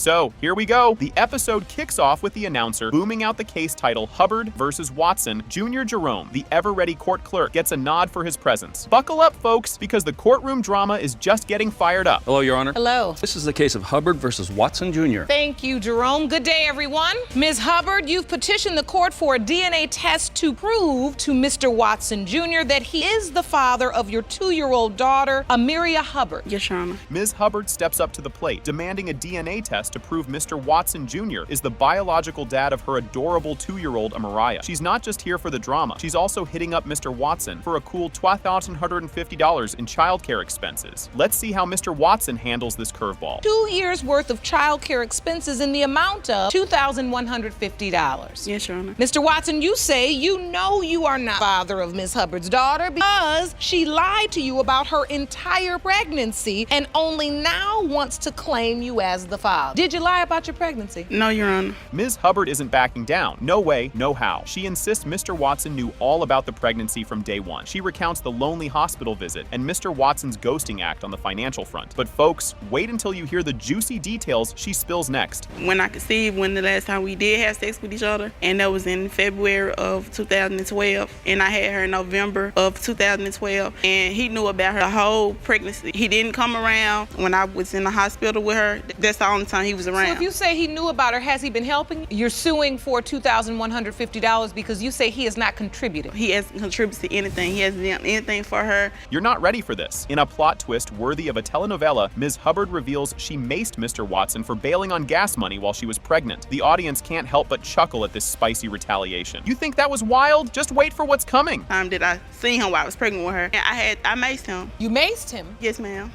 So, here we go. The episode kicks off with the announcer booming out the case title Hubbard versus Watson. Junior Jerome, the ever-ready court clerk, gets a nod for his presence. Buckle up, folks, because the courtroom drama is just getting fired up. Hello, Your Honor. Hello. This is the case of Hubbard versus Watson Jr. Thank you, Jerome. Good day, everyone. Ms. Hubbard, you've petitioned the court for a DNA test to prove to Mr. Watson Jr. that he is the father of your 2-year-old daughter, Amiria Hubbard. Yes, Your Honor. Ms. Hubbard steps up to the plate, demanding a DNA test to prove Mr. Watson Jr. is the biological dad of her adorable 2-year-old Amiria. She's not just here for the drama, she's also hitting up Mr. Watson for a cool $1,250 in childcare expenses. Let's see how Mr. Watson handles this curveball. 2 years' worth of childcare expenses in the amount of $2,150. Yes, Your Honor. Mr. Watson, you say you know you are not father of Ms. Hubbard's daughter because she lied to you about her entire pregnancy and only now wants to claim you as the father. Did you lie about your pregnancy? No, Your Honor. Ms. Hubbard isn't backing down. No way, no how. She insists Mr. Watson knew all about the pregnancy from day one. She recounts the lonely hospital visit and Mr. Watson's ghosting act on the financial front. But folks, wait until you hear the juicy details she spills next. When I conceived, when the last time we did have sex with each other, and that was in February of 2012, and I had her in November of 2012, and he knew about her whole pregnancy. He didn't come around when I was in the hospital with her. That's the only time he was around. So if you say he knew about her, has he been helping you? You're suing for $2,150 because you say he has not contributed. He hasn't contributed to anything. He hasn't done anything for her. You're not ready for this. In a plot twist worthy of a telenovela, Ms. Hubbard reveals she maced Mr. Watson for bailing on gas money while she was pregnant. The audience can't help but chuckle at this spicy retaliation. You think that was wild? Just wait for what's coming. Time that I seen him while I was pregnant with her, and I maced him. You maced him? Yes, ma'am.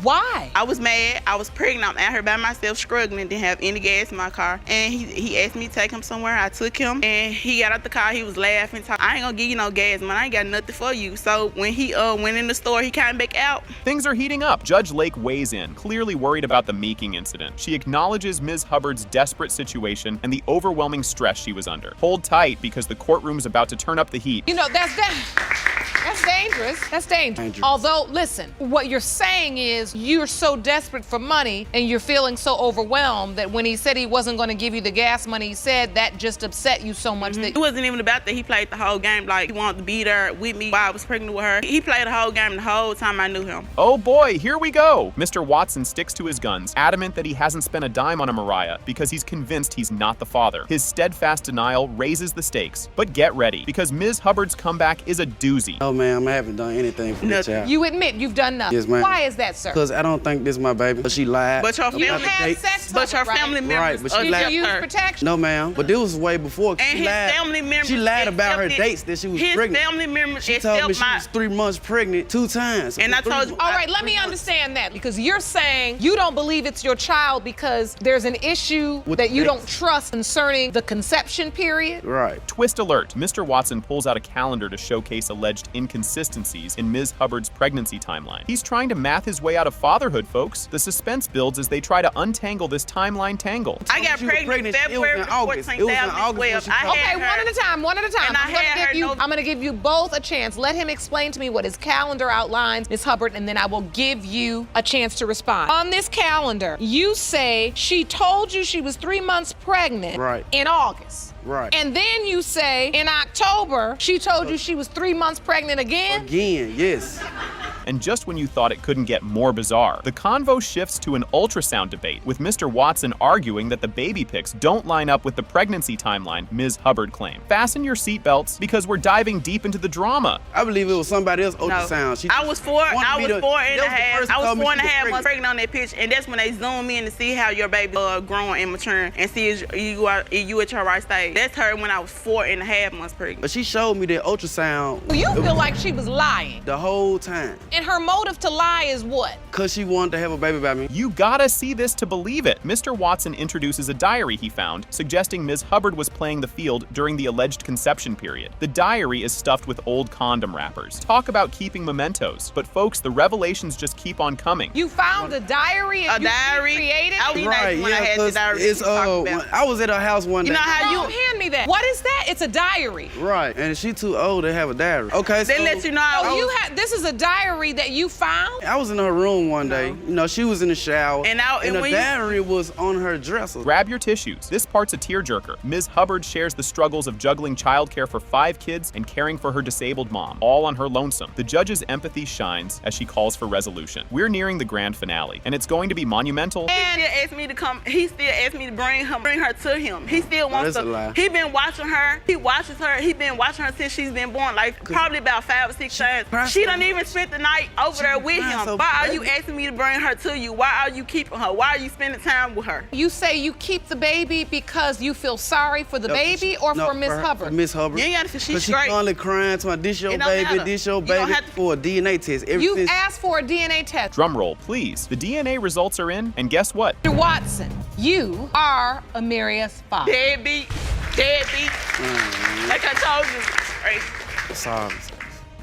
Why? I was mad. I was pregnant. I'm out here by myself struggling. Didn't have any gas in my car. And he asked me to take him somewhere. I took him and he got out the car. He was laughing. I ain't gonna give you no gas, man. I ain't got nothing for you. So when he went in the store, he came back out. Things are heating up. Judge Lake weighs in, clearly worried about the meeking incident. She acknowledges Ms. Hubbard's desperate situation and the overwhelming stress she was under. Hold tight because the courtroom's about to turn up the heat. You know, that's dangerous. That's dangerous. Although, listen, what you're saying is you're so desperate for money and you're feeling so overwhelmed that when he said he wasn't going to give you the gas money he said, that just upset you so much that... It wasn't even about that. He played the whole game like he wanted to be there with me while I was pregnant with her. He played the whole game the whole time I knew him. Oh boy, here we go. Mr. Watson sticks to his guns, adamant that he hasn't spent a dime on Amiria because he's convinced he's not the father. His steadfast denial raises the stakes. But get ready, because Ms. Hubbard's comeback is a doozy. Oh, ma'am, I haven't done anything for this child. You admit you've done nothing. Yes, ma'am. Why is that, sir? Because I don't think this is my baby. But she lied. But your family, You had sex but with your her, right? family members Right, but she Did lied. you use protection? No, ma'am. But this was way before. And She his lied. family members She lied about her accepted- dates that she was his pregnant. family members She told me accept she was 3 months pregnant 2 times. And I told you- All right, let me understand that, because you're saying you don't believe it's your child because there's an issue With that you dates. don't trust concerning the conception period? Right. Twist alert. Mr. Watson pulls out a calendar to showcase alleged inconsistencies in Ms. Hubbard's pregnancy timeline. He's trying to math his way out of fatherhood, folks. The suspense builds as they try to untangle this timeline tangle. I got She was pregnant pregnant. It was February in August. 14th, It was in August when 2012. she I told me. had Okay, her- one at a time, one at a time. And I had her I'm gonna give you both a chance. Let him explain to me what his calendar outlines, Ms. Hubbard, and then I will give you a chance to respond. On this calendar, you say she told you she was 3 months pregnant Right. in August. Right. And then you say in October, she told you she was 3 months pregnant again? Again, yes. And just when you thought it couldn't get more bizarre, the convo shifts to an ultrasound debate, with Mr. Watson arguing that the baby pics don't line up with the pregnancy timeline Ms. Hubbard claimed. Fasten your seatbelts because we're diving deep into the drama. I believe it was somebody else ultrasound. She I was four wanted and me a to- half. that I was was the 4 person and a told me half she was months pregnant on that picture, and that's when they zoom in to see how your baby growing and maturing and see if you at your right stage. That's her when I was 4 and a half months pregnant. But she showed me that ultrasound You feel like she was lying. the whole time. And her motive to lie is what? Because she wanted to have a baby by me. You gotta see this to believe it. Mr. Watson introduces a diary he found, suggesting Ms. Hubbard was playing the field during the alleged conception period. The diary is stuffed with old condom wrappers. Talk about keeping mementos. But folks, the revelations just keep on coming. You found a diary and A diary? created I it? was Right, when I yeah, had the 'cause diary it's you talking about. I was at her house one day. You know how No, hand me that. What is that? It's a diary. Right, and she too old to have a diary. Okay, they so let you know. Oh, this is a diary that you found? I was in her room home one day. You know, she was in the shower, And the when diary was on her dresser. Grab your tissues. This part's a tearjerker. Ms. Hubbard shares the struggles of juggling childcare for 5 kids and caring for her disabled mom, all on her lonesome. The judge's empathy shines as she calls for resolution. We're nearing the grand finale, and it's going to be monumental. And he still asked me to come. He still asked me to bring her to him. He still wants that's a lie. He been watching her. He watches her. He been watching her since she's been born, like probably about 5 or 6 times. She done even spent the night over there with him. so Why are baby. you asking me to bring her to you? Why are you keeping her? Why are you spending time with her? You say you keep the baby because you feel sorry for the baby or for Miss Hubbard? Miss Hubbard. You ain't got to feel she's Cause she straight. only crying to my this your It don't baby, matter. this your You don't baby have to- for a DNA test. You've asked for a DNA test. Drum roll, please. The DNA results are in, and guess what? Mr. Watson, you are Amaria's father. Deadbeat. Like I told you. Right. Sorry.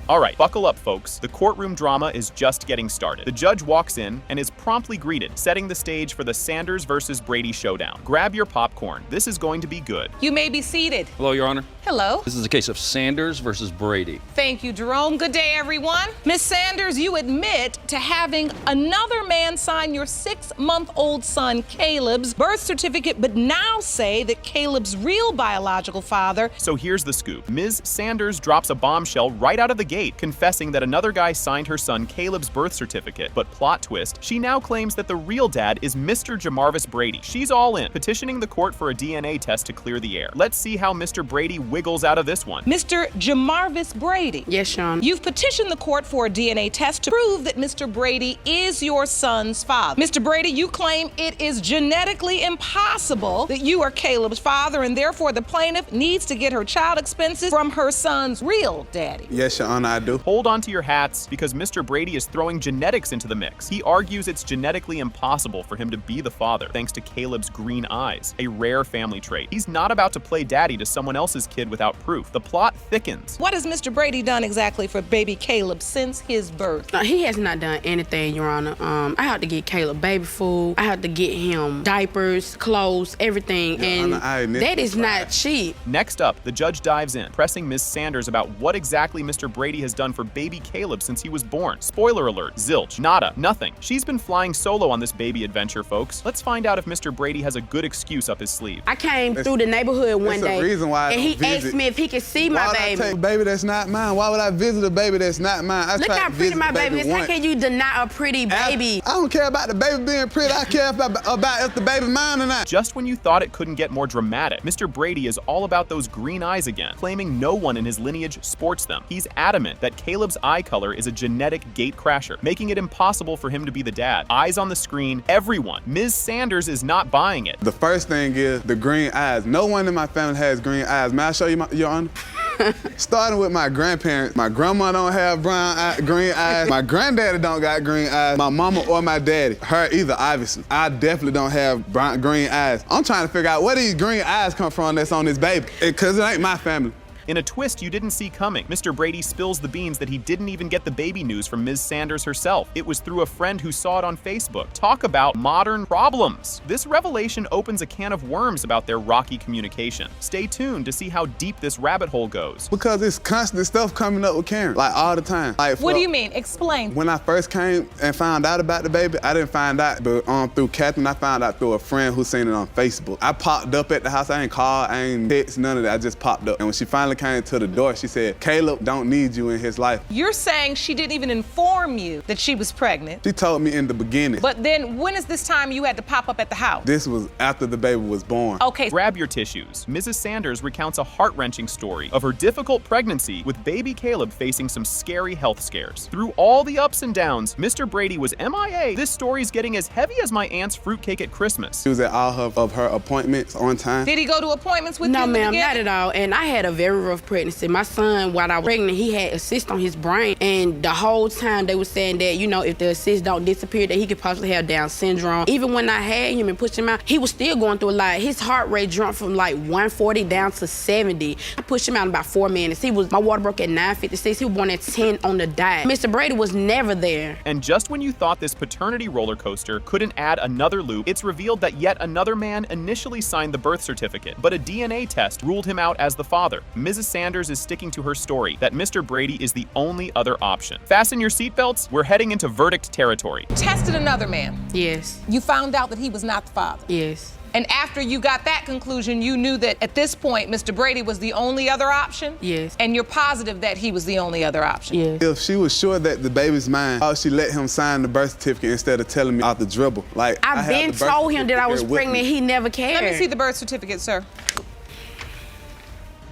All right, buckle up, folks. The courtroom drama is just getting started. The judge walks in and is promptly greeted, setting the stage for the Sanders versus Brady showdown. Grab your popcorn. This is going to be good. You may be seated. Hello, Your Honor. Hello. This is a case of Sanders versus Brady. Thank you, Jerome. Good day, everyone. Miss Sanders, you admit to having another man sign your 6-month-old son Caleb's birth certificate, but now say that Caleb's real biological father. So here's the scoop. Ms. Sanders drops a bombshell right out of the gate, confessing that another guy signed her son Caleb's birth certificate. But plot twist, she now claims that the real dad is Mr. Jamarvis Brady. She's all in, petitioning the court for a DNA test to clear the air. Let's see how Mr. Brady wiggles out of this one. Mr. Jamarvis Brady. Yes, Sean. You've petitioned the court for a DNA test to prove that Mr. Brady is your son's father. Mr. Brady, you claim it is genetically impossible that you are Caleb's father, and therefore the plaintiff needs to get her child expenses from her son's real daddy. Yes, Your Honor, I do. Hold on to your hats, because Mr. Brady is throwing genetics into the mix. He argues it's genetically impossible for him to be the father, thanks to Caleb's green eyes, a rare family trait. He's not about to play daddy to someone else's kid without proof. The plot thickens. What has Mr. Brady done exactly for baby Caleb since his birth? He has not done anything, Your Honor. I had to get Caleb baby food. I had to get him diapers, clothes, everything. Your And Honor, I admit that to is not cheap. Next up, the judge dives in, pressing Ms. Sanders about what exactly Mr. Brady has done for baby Caleb since he was born. Spoiler alert, zilch, nada, nothing. She's been flying solo on this baby adventure, folks. Let's find out if Mr. Brady has a good excuse up his sleeve. I came through the neighborhood one That's the day, reason why I and he don't visit. asked me if he could see Why my would I baby. take a baby that's not mine? Why would I visit a baby that's not mine? I Look tried how to pretty visit my the baby is. How once. can you deny a pretty baby? I don't care about the baby being pretty. I care about if the baby mine or not. Just when you thought it couldn't get more dramatic, Mr. Brady is all about those green eyes again, claiming no one in his lineage sports them. He's adamant that Caleb's eye color is a genetic gatecrasher, making it impossible for him to be the dad. Eyes on the screen, everyone. Ms. Sanders is not buying it. The first thing is the green eyes. No one in my family has green eyes. May I show you, Your Honor? Starting with my grandparents, my grandma don't have green eyes. My granddaddy don't got green eyes. My mama or my daddy, her either, obviously. I definitely don't have green eyes. I'm trying to figure out where these green eyes come from that's on this baby, because it ain't my family. In a twist you didn't see coming, Mr. Brady spills the beans that he didn't even get the baby news from Ms. Sanders herself. It was through a friend who saw it on Facebook. Talk about modern problems. This revelation opens a can of worms about their rocky communication. Stay tuned to see how deep this rabbit hole goes. Because it's constant stuff coming up with Karen, like all the time. Like, What do you mean? Explain. When I first came and found out about the baby, I didn't find out but through Catherine. I found out through a friend who seen it on Facebook. I popped up at the house. I ain't called, I ain't text, none of that. I just popped up. And when she finally came to the door, she said, Caleb don't need you in his life. You're saying she didn't even inform you that she was pregnant. She told me in the beginning. But then when is this time you had to pop up at the house? This was after the baby was born. Okay. Grab your tissues. Mrs. Sanders recounts a heart-wrenching story of her difficult pregnancy with baby Caleb facing some scary health scares. Through all the ups and downs, Mr. Brady was MIA. This story's getting as heavy as my aunt's fruitcake at Christmas. She was at all of her appointments on time. Did he go to appointments with you? No, in the ma'am, beginning? not at all. And I had a very rough pregnancy. My son, while I was pregnant, he had a cyst on his brain. And the whole time they were saying that, you know, if the cyst don't disappear, that he could possibly have Down syndrome. Even when I had him and pushed him out, he was still going through a lot. His heart rate jumped from like 140 down to 70. I pushed him out in about 4 minutes. My water broke at 9:56. He was born at 10 on the dot. Mr. Brady was never there. And just when you thought this paternity roller coaster couldn't add another loop, it's revealed that yet another man initially signed the birth certificate, but a DNA test ruled him out as the father. Ms. Mrs. Sanders is sticking to her story that Mr. Brady is the only other option. Fasten your seatbelts, we're heading into verdict territory. Tested another man. Yes. You found out that he was not the father. Yes. And after you got that conclusion, you knew that at this point, Mr. Brady was the only other option? Yes. And you're positive that he was the only other option? Yes. If she was sure that the baby's mine, how she let him sign the birth certificate instead of telling me out the dribble? Like, I've been told him that I was pregnant. He never cared. Let me see the birth certificate, sir.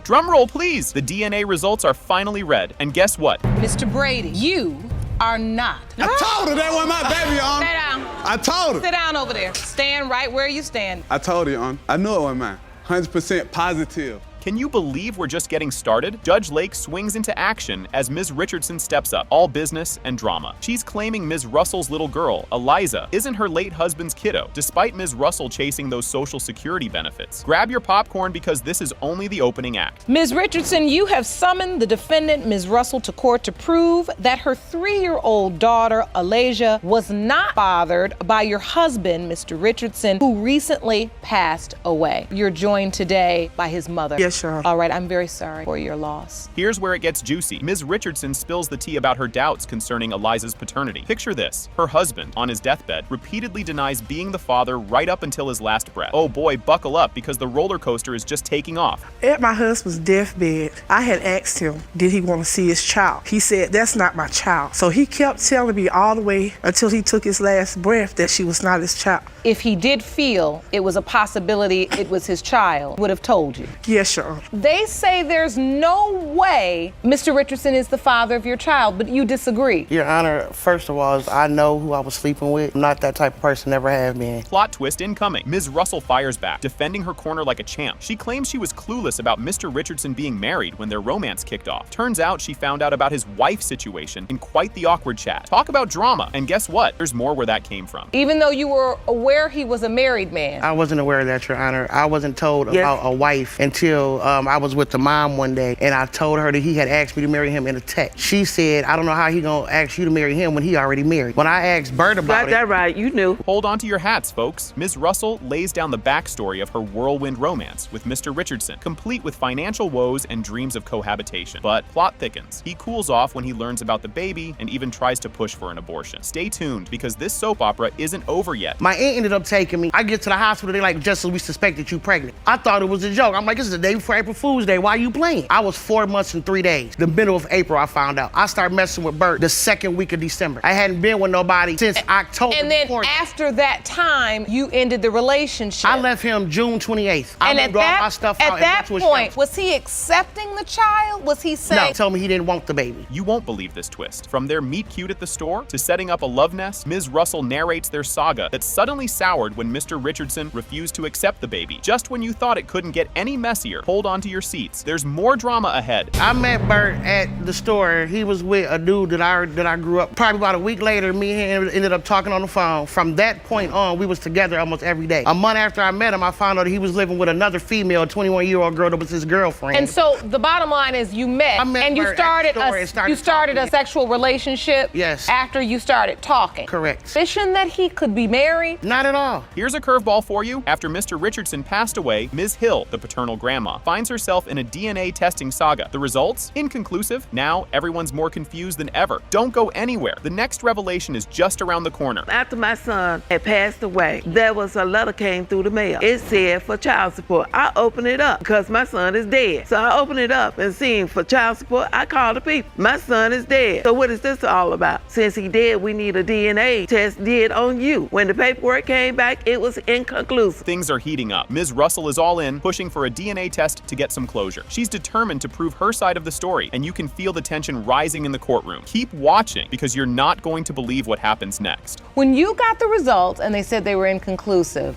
Drum roll, please. The DNA results are finally read. And guess what? Mr. Brady, you are not. I told her that was my baby, Your Honor. Sit down. I told her. Sit down over there. Stand right where you stand. I told her, Your Honor. I knew it was mine. 100% positive. Can you believe we're just getting started? Judge Lake swings into action as Ms. Richardson steps up, all business and drama. She's claiming Ms. Russell's little girl, Eliza, isn't her late husband's kiddo, despite Ms. Russell chasing those Social Security benefits. Grab your popcorn because this is only the opening act. Ms. Richardson, you have summoned the defendant, Ms. Russell, to court to prove that her 3-year-old daughter, Eliza, was not fathered by your husband, Mr. Richardson, who recently passed away. You're joined today by his mother. Yes, sir. All right, I'm very sorry for your loss. Here's where it gets juicy. Ms. Richardson spills the tea about her doubts concerning Eliza's paternity. Picture this. Her husband, on his deathbed, repeatedly denies being the father right up until his last breath. Oh boy, buckle up because the roller coaster is just taking off. At my husband's deathbed, I had asked him, did he want to see his child? He said, that's not my child. So he kept telling me all the way until he took his last breath that she was not his child. If he did feel it was a possibility it was his child, would have told you. Yes, sir. They say there's no way Mr. Richardson is the father of your child, but you disagree. Your Honor, first of all, I know who I was sleeping with. I'm not that type of person, never have been. Plot twist incoming. Ms. Russell fires back, defending her corner like a champ. She claims she was clueless about Mr. Richardson being married when their romance kicked off. Turns out she found out about his wife's situation in quite the awkward chat. Talk about drama. And guess what? There's more where that came from. Even though you were aware he was a married man. I wasn't aware of that, Your Honor. I wasn't told about a wife until I was with the mom one day, and I told her that he had asked me to marry him in a text. She said, I don't know how he gonna ask you to marry him when he already married. When I asked Bert about it. That right, you knew. Hold on to your hats, folks. Ms. Russell lays down the backstory of her whirlwind romance with Mr. Richardson, complete with financial woes and dreams of cohabitation. But plot thickens. He cools off when he learns about the baby and even tries to push for an abortion. Stay tuned because this soap opera isn't over yet. My aunt ended up taking me. I get to the hospital, they like, just so we suspected you pregnant. I thought it was a joke. I'm like, this is the day before April Fool's Day. Why are you playing? I was 4 months and 3 days. The middle of April, I found out. I started messing with Bert the second week of December. I hadn't been with nobody since October. And then after that time, you ended the relationship. I left him June 28th. I And moved all my stuff out at that and went to a point, shelter. was he accepting the child? Was he saying? No, told me he didn't want the baby. You won't believe this twist. From their meet cute at the store to setting up a love nest, Ms. Russell narrates their saga that suddenly soured when Mr. Richardson refused to accept the baby. Just when you thought it couldn't get any messier, hold on to your seats. There's more drama ahead. I met Bert at the store. He was with a dude that I grew up. Probably about a week later, me and him ended up talking on the phone. From that point on, we was together almost every day. A month after I met him, I found out he was living with another female, a 21-year-old girl that was his girlfriend. And so the bottom line is you met, and you Bert started at the store and started a talking. sexual relationship. Yes. After you started talking. Correct. Suspicion that he could be married? Not at all. Here's a curveball for you. After Mr. Richardson passed away, Ms. Hill, the paternal grandma, finds herself in a DNA testing saga. The results? Inconclusive. Now everyone's more confused than ever. Don't go anywhere. The next revelation is just around the corner. After my son had passed away, there was a letter came through the mail. It said for child support. I opened it up because my son is dead. So I opened it up and seen for child support. I called the people. My son is dead. So what is this all about? Since he dead, we need a DNA test did on you. When the paperwork came back, it was inconclusive. Things are heating up. Ms. Russell is all in, pushing for a DNA test to get some closure. She's determined to prove her side of the story, and you can feel the tension rising in the courtroom. Keep watching because you're not going to believe what happens next. When you got the results and they said they were inconclusive,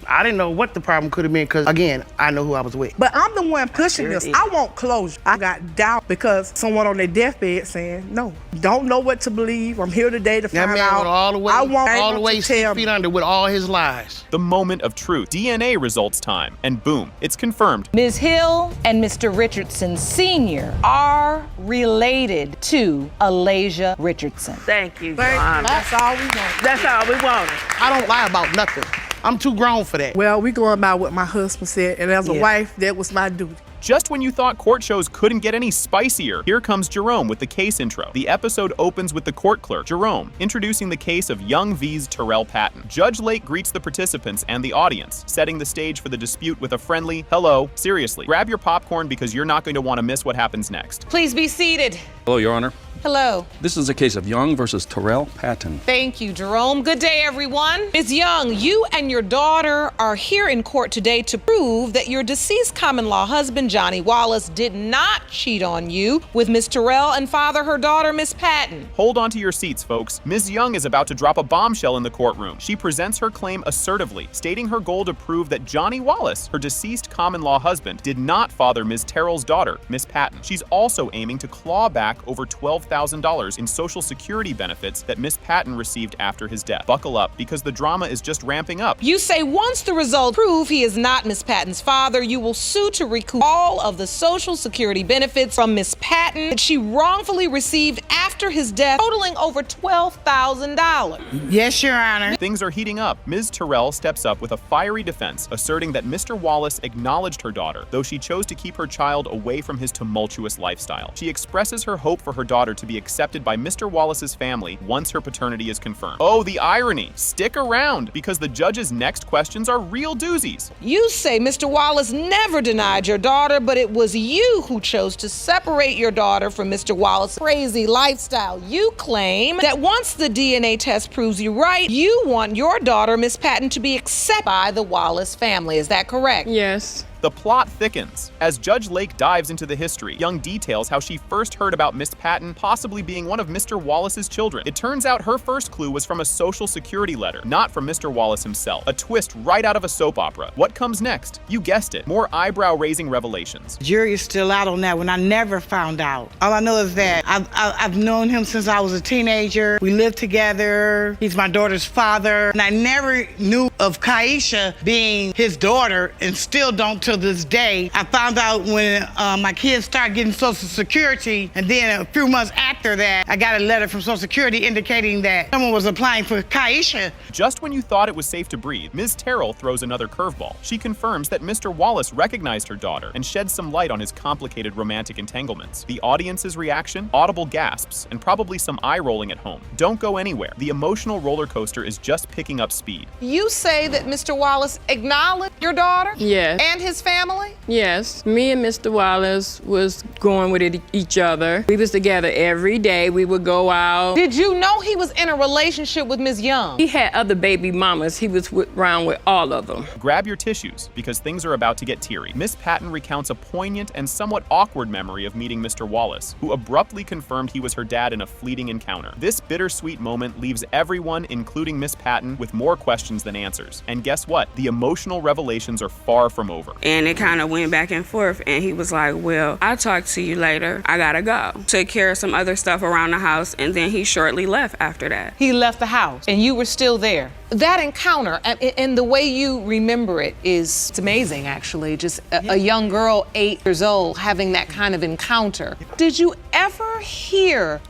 I didn't know what the problem could have been because, again, I know who I was with. But I'm the one pushing this. I want closure. I got doubt because someone on their deathbed saying, no, don't know what to believe. I'm here today to That find man out. went all the way, all the way 6 feet under with all his lies. The moment of truth. DNA results time. And boom, it's confirmed. Ms. Hill and Mr. Richardson Sr. are related to Eliza Richardson. Thank you, Your Honor. That's all we want. That's all we wanted. I don't lie about nothing. I'm too grown for that. Well, we going by what my husband said, and as a wife, that was my duty. Just when you thought court shows couldn't get any spicier, here comes Jerome with the case intro. The episode opens with the court clerk, Jerome, introducing the case of Young V's Terrell Patton. Judge Lake greets the participants and the audience, setting the stage for the dispute with a friendly, "Hello." Seriously, grab your popcorn because you're not going to want to miss what happens next. Please be seated. Hello, Your Honor. Hello. This is a case of Young versus Terrell Patton. Thank you, Jerome. Good day, everyone. Ms. Young, you and your daughter are here in court today to prove that your deceased common-law husband, Johnny Wallace, did not cheat on you with Ms. Terrell and father her daughter, Miss Patton. Hold on to your seats, folks. Ms. Young is about to drop a bombshell in the courtroom. She presents her claim assertively, stating her goal to prove that Johnny Wallace, her deceased common-law husband, did not father Ms. Terrell's daughter, Miss Patton. She's also aiming to claw back over $12,000 in Social Security benefits that Miss Patton received after his death. Buckle up, because the drama is just ramping up. You say once the results prove he is not Miss Patton's father, you will sue to recoup all of the Social Security benefits from Miss Patton that she wrongfully received after his death, totaling over $12,000. Yes, Your Honor. Things are heating up. Ms. Terrell steps up with a fiery defense, asserting that Mr. Wallace acknowledged her daughter, though she chose to keep her child away from his tumultuous lifestyle. She expresses her hope for her daughter to be accepted by Mr. Wallace's family once her paternity is confirmed. Oh, the irony! Stick around, because the judge's next questions are real doozies. You say Mr. Wallace never denied your daughter, but it was you who chose to separate your daughter from Mr. Wallace's crazy lifestyle. You claim that once the DNA test proves you right, you want your daughter, Miss Patton, to be accepted by the Wallace family. Is that correct? Yes. The plot thickens. As Judge Lake dives into the history, Young details how she first heard about Miss Patton possibly being one of Mr. Wallace's children. It turns out her first clue was from a Social Security letter, not from Mr. Wallace himself. A twist right out of a soap opera. What comes next? You guessed it, more eyebrow-raising revelations. The jury is still out on that one. I never found out. All I know is that I've known him since I was a teenager. We lived together. He's my daughter's father. And I never knew of Kaisha being his daughter, and still don't to this day. I found out when my kids started getting Social Security, and then a few months after that, I got a letter from Social Security indicating that someone was applying for Kaisha. Just when you thought it was safe to breathe, Ms. Terrell throws another curveball. She confirms that Mr. Wallace recognized her daughter and sheds some light on his complicated romantic entanglements. The audience's reaction? Audible gasps, and probably some eye-rolling at home. Don't go anywhere. The emotional roller coaster is just picking up speed. You say that Mr. Wallace acknowledged your daughter? Yes. And his family? Yes. Me and Mr. Wallace was going with each other. We was together every day. We would go out. Did you know he was in a relationship with Ms. Young? He had other baby mamas. He was around with all of them. Grab your tissues, because things are about to get teary. Miss Patton recounts a poignant and somewhat awkward memory of meeting Mr. Wallace, who abruptly confirmed he was her dad in a fleeting encounter. This bittersweet moment leaves everyone, including Miss Patton, with more questions than answers. And guess what? The emotional revelations are far from over. And it kind of went back and forth, and he was like, well, I'll talk to you later. I gotta go. Took care of some other stuff around the house, and then he shortly left after that. He left the house, and you were still there. That encounter, and the way you remember it is, it's amazing, actually. Just a young girl, 8 years old, having that kind of encounter. Did you ever hear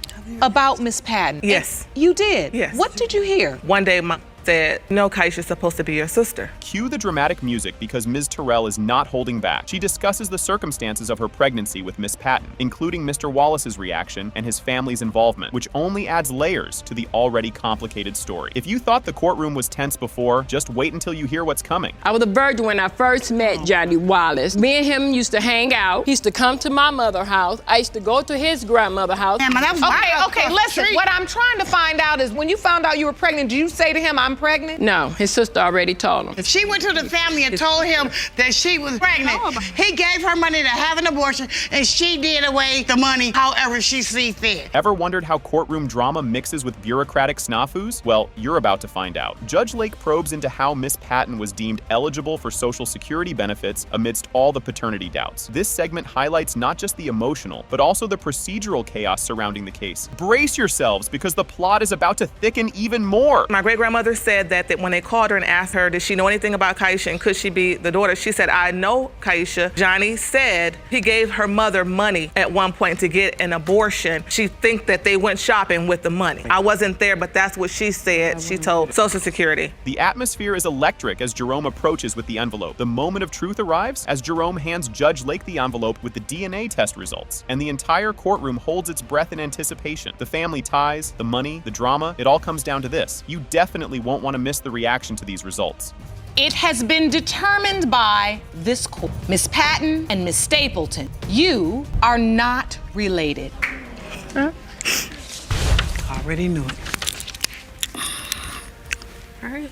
about Miss Patton? Yes. You did? Yes. What did you hear? One day, Mom said, no, Kaisha's supposed to be your sister. Cue the dramatic music, because Ms. Terrell is not holding back. She discusses the circumstances of her pregnancy with Miss Patton, including Mr. Wallace's reaction and his family's involvement, which only adds layers to the already complicated story. If you thought the courtroom was tense before, just wait until you hear what's coming. I was a virgin when I first met Johnny Wallace. Me and him used to hang out. He used to come to my mother's house. I used to go to his grandmother's house. Okay, listen. What I'm trying to find out is, when you found out you were pregnant, did you say to him, I'm pregnant? No, his sister already told him. If she went to the family and told him that she was pregnant, he gave her money to have an abortion, and she did away the money however she sees fit. Ever wondered how courtroom drama mixes with bureaucratic snafus? Well, you're about to find out. Judge Lake probes into how Miss Patton was deemed eligible for Social Security benefits amidst all the paternity doubts. This segment highlights not just the emotional, but also the procedural chaos surrounding the case. Brace yourselves, because the plot is about to thicken even more. My great-grandmother said that when they called her and asked her, did she know anything about Kaisha and could she be the daughter? She said, I know Kaisha. Johnny said he gave her mother money at one point to get an abortion. She think that they went shopping with the money. I wasn't there, but that's what she said. She told Social Security. The atmosphere is electric as Jerome approaches with the envelope. The moment of truth arrives as Jerome hands Judge Lake the envelope with the DNA test results, and the entire courtroom holds its breath in anticipation. The family ties, the money, the drama, it all comes down to this. You definitely won't want to miss the reaction to these results. It has been determined by this court, Miss Patton and Miss Stapleton, you are not related. Already knew it. All right.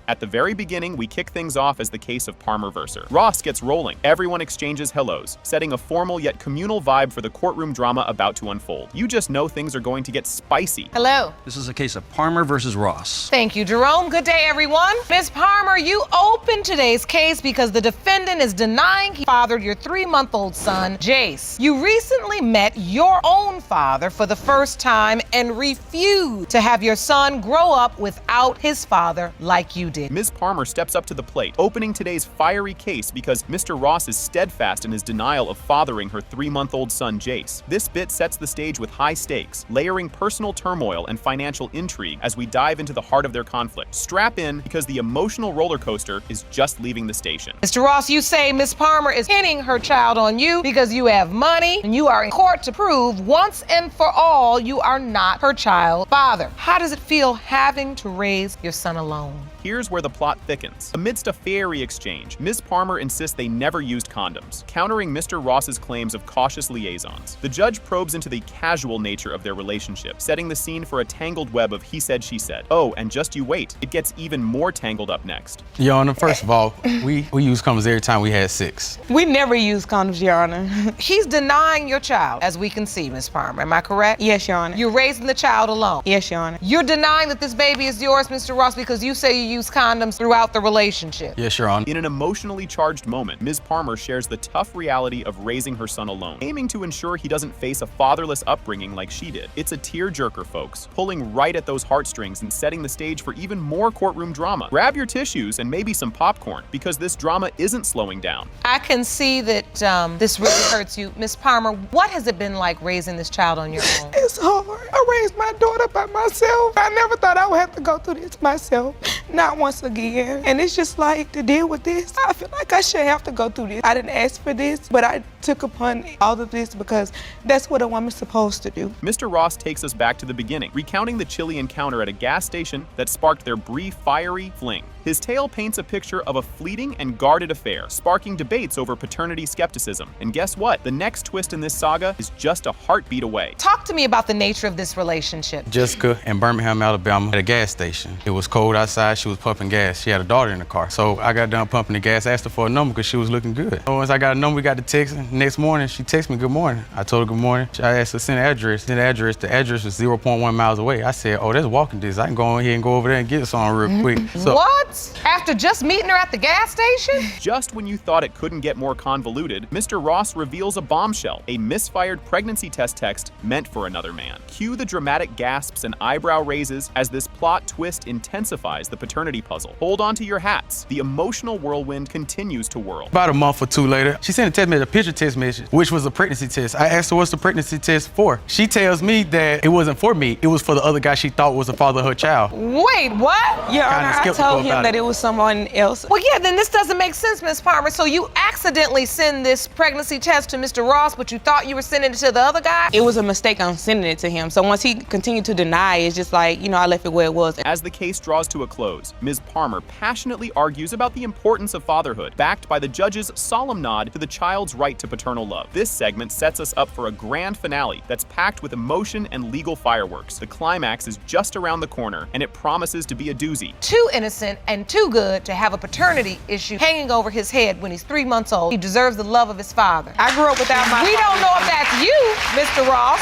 At the very beginning, we kick things off as the case of Palmer Verser. Ross gets rolling. Everyone exchanges hellos, setting a formal yet communal vibe for the courtroom drama about to unfold. You just know things are going to get spicy. Hello. This is a case of Palmer versus Ross. Thank you, Jerome. Good day, everyone. Ms. Palmer, you opened today's case because the defendant is denying he fathered your 3-month-old son, Jace. You recently met your own father for the first time and refused to have your son grow up without his father like you did. Ms. Palmer steps up to the plate, opening today's fiery case because Mr. Ross is steadfast in his denial of fathering her 3-month-old son, Jace. This bit sets the stage with high stakes, layering personal turmoil and financial intrigue as we dive into the heart of their conflict. Strap in because the emotional roller coaster is just leaving the station. Mr. Ross, you say Ms. Palmer is pinning her child on you because you have money and you are in court to prove once and for all you are not her child's father. How does it feel having to raise your son alone? Here's where the plot thickens. Amidst a fiery exchange, Ms. Palmer insists they never used condoms, countering Mr. Ross's claims of cautious liaisons. The judge probes into the casual nature of their relationship, setting the scene for a tangled web of he said, she said. Oh, and just you wait, it gets even more tangled up next. Your Honor, first of all, we use condoms every time we had sex. We never use condoms, Your Honor. He's denying your child, as we can see, Ms. Palmer. Am I correct? Yes, Your Honor. You're raising the child alone. Yes, Your Honor. You're denying that this baby is yours, Mr. Ross, because you say you use condoms throughout the relationship. Yes, Your Honor. In an emotionally charged moment, Ms. Palmer shares the tough reality of raising her son alone, aiming to ensure he doesn't face a fatherless upbringing like she did. It's a tearjerker, folks, pulling right at those heartstrings and setting the stage for even more courtroom drama. Grab your tissues and maybe some popcorn, because this drama isn't slowing down. I can see that this really hurts you. Ms. Palmer, what has it been like raising this child on your own? It's hard. I raised my daughter by myself. I never thought I would have to go through this myself. Not once again. And it's just like, to deal with this, I feel like I shouldn't have to go through this. I didn't ask for this, but I took upon all of this because that's what a woman's supposed to do. Mr. Ross takes us back to the beginning, recounting the chilly encounter at a gas station that sparked their brief, fiery fling. His tale paints a picture of a fleeting and guarded affair, sparking debates over paternity skepticism. And guess what? The next twist in this saga is just a heartbeat away. Talk to me about the nature of this relationship. Jessica in Birmingham, Alabama, at a gas station. It was cold outside. She was pumping gas. She had a daughter in the car. So I got done pumping the gas, asked her for a number because she was looking good. So once I got a number, we got the text. Next morning, she texted me, good morning. I told her good morning. I asked her to send the address. The address was 0.1 miles away. I said, oh, that's walking distance. I can go ahead and go over there and get some real quick. So, what? After just meeting her at the gas station? Just when you thought it couldn't get more convoluted, Mr. Ross reveals a bombshell, a misfired pregnancy test text meant for another man. Cue the dramatic gasps and eyebrow raises as this plot twist intensifies the paternity puzzle. Hold on to your hats. The emotional whirlwind continues to whirl. About a month or two later, she sent a text message, a picture text message, which was a pregnancy test. I asked her, what's the pregnancy test for? She tells me that it wasn't for me. It was for the other guy she thought was the father of her child. Wait, what? Your Honor, I told him that it was someone else. Well, yeah, then this doesn't make sense, Ms. Palmer. So you accidentally send this pregnancy test to Mr. Ross, but you thought you were sending it to the other guy? It was a mistake on sending it to him. So once he continued to deny, it's just like, I left it where it was. As the case draws to a close, Ms. Palmer passionately argues about the importance of fatherhood, backed by the judge's solemn nod to the child's right to paternal love. This segment sets us up for a grand finale that's packed with emotion and legal fireworks. The climax is just around the corner, and it promises to be a doozy. Too innocent and too good to have a paternity issue hanging over his head when he's 3 months old. He deserves the love of his father. I grew up without my We don't know if that's you, Mr. Ross.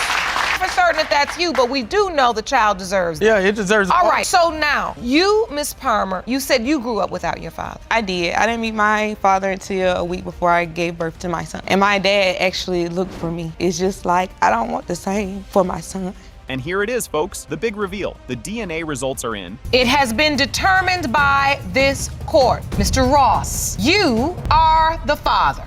For certain if that's you, but we do know the child deserves it. Yeah, it deserves it. All right, so now, you, Miss Palmer, you said you grew up without your father. I did. I didn't meet my father until a week before I gave birth to my son. And my dad actually looked for me. It's just like, I don't want the same for my son. And here it is, folks, the big reveal. The DNA results are in. It has been determined by this court. Mr. Ross, you are the father.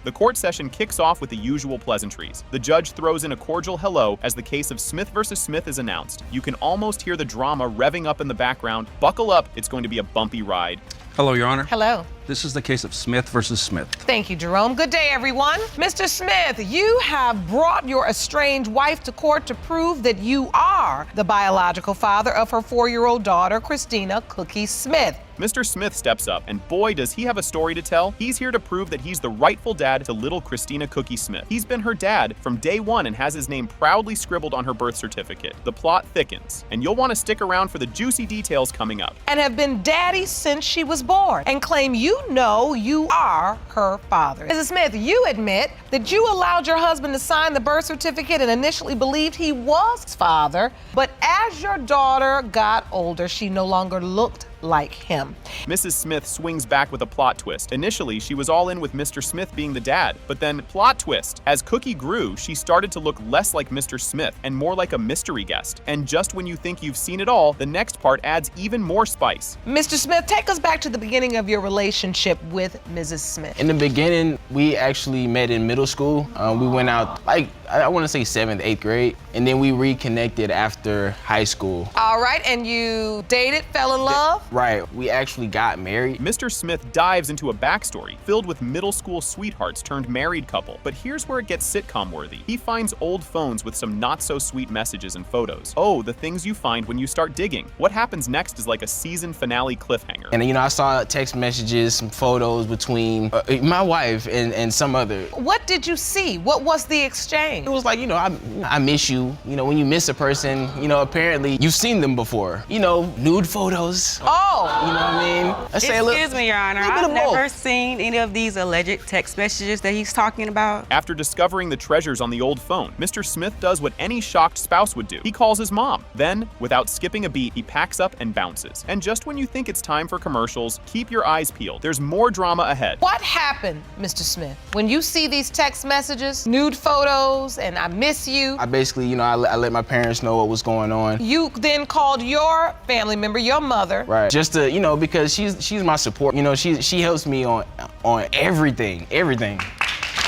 The court session kicks off with the usual pleasantries. The judge throws in a cordial hello as the case of Smith versus Smith is announced. You can almost hear the drama revving up in the background. Buckle up, it's going to be a bumpy ride. Hello, Your Honor. Hello. This is the case of Smith versus Smith. Thank you, Jerome. Good day, everyone. Mr. Smith, you have brought your estranged wife to court to prove that you are the biological father of her 4-year-old daughter, Christina Cookie Smith. Mr. Smith steps up, and boy, does he have a story to tell. He's here to prove that he's the rightful dad to little Christina Cookie Smith. He's been her dad from day one and has his name proudly scribbled on her birth certificate. The plot thickens, and you'll want to stick around for the juicy details coming up. And have been daddy since she was born, and claim you know you are her father. Mrs. Smith, you admit that you allowed your husband to sign the birth certificate and initially believed he was his father, but as your daughter got older, she no longer looked like him. Mrs. Smith swings back with a plot twist. Initially, she was all in with Mr. Smith being the dad, but then plot twist. As Cookie grew, she started to look less like Mr. Smith and more like a mystery guest. And just when you think you've seen it all, the next part adds even more spice. Mr. Smith, take us back to the beginning of your relationship with Mrs. Smith. In the beginning, we actually met in middle school. We went out, like, I want to say 7th, 8th grade, and then we reconnected after high school. All right, and you dated, fell in love? Right, we actually got married. Mr. Smith dives into a backstory filled with middle school sweethearts turned married couple. But here's where it gets sitcom worthy. He finds old phones with some not so sweet messages and photos. Oh, the things you find when you start digging. What happens next is like a season finale cliffhanger. And I saw text messages, some photos between my wife and some other. What did you see? What was the exchange? It was like, I miss you. When you miss a person, apparently you've seen them before. Nude photos. Oh! You know what I mean? Excuse me, Your Honor. I've never seen any of these alleged text messages that he's talking about. After discovering the treasures on the old phone, Mr. Smith does what any shocked spouse would do. He calls his mom. Then, without skipping a beat, he packs up and bounces. And just when you think it's time for commercials, keep your eyes peeled. There's more drama ahead. What happened, Mr. Smith, when you see these text messages, nude photos, and I miss you? I basically, I let my parents know what was going on. You then called your family member, your mother. Right. Just to, because she's my support. She helps me on everything. You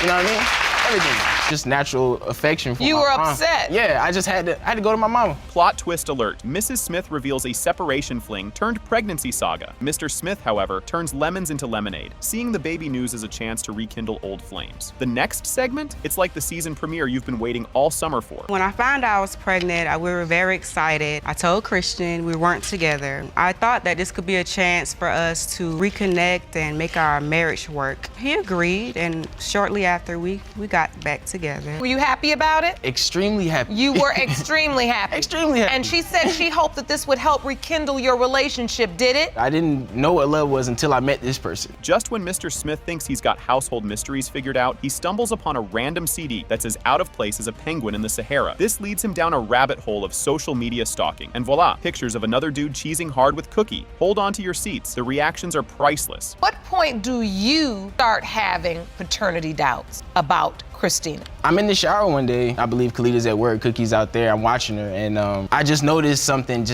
know what I mean? Everything. Just natural affection for you my were mom. upset. Yeah, I just had to go to my mama. Plot twist alert. Mrs. Smith reveals a separation fling turned pregnancy saga. Mr. Smith, however, turns lemons into lemonade, seeing the baby news as a chance to rekindle old flames. The next segment, it's like the season premiere you've been waiting all summer for. When I found out I was pregnant, we were very excited. I told Christian we weren't together. I thought that this could be a chance for us to reconnect and make our marriage work. He agreed, and shortly after we got back together. Were you happy about it? Extremely happy. You were extremely happy. Extremely happy. And she said she hoped that this would help rekindle your relationship, did it? I didn't know what love was until I met this person. Just when Mr. Smith thinks he's got household mysteries figured out, he stumbles upon a random CD that's as out of place as a penguin in the Sahara. This leads him down a rabbit hole of social media stalking. And voila, pictures of another dude cheesing hard with Cookie. Hold on to your seats. The reactions are priceless. What point do you start having paternity doubts about Christina? I'm in the shower one day. I believe Khalita's at work, Cookie's out there. I'm watching her, and I just noticed something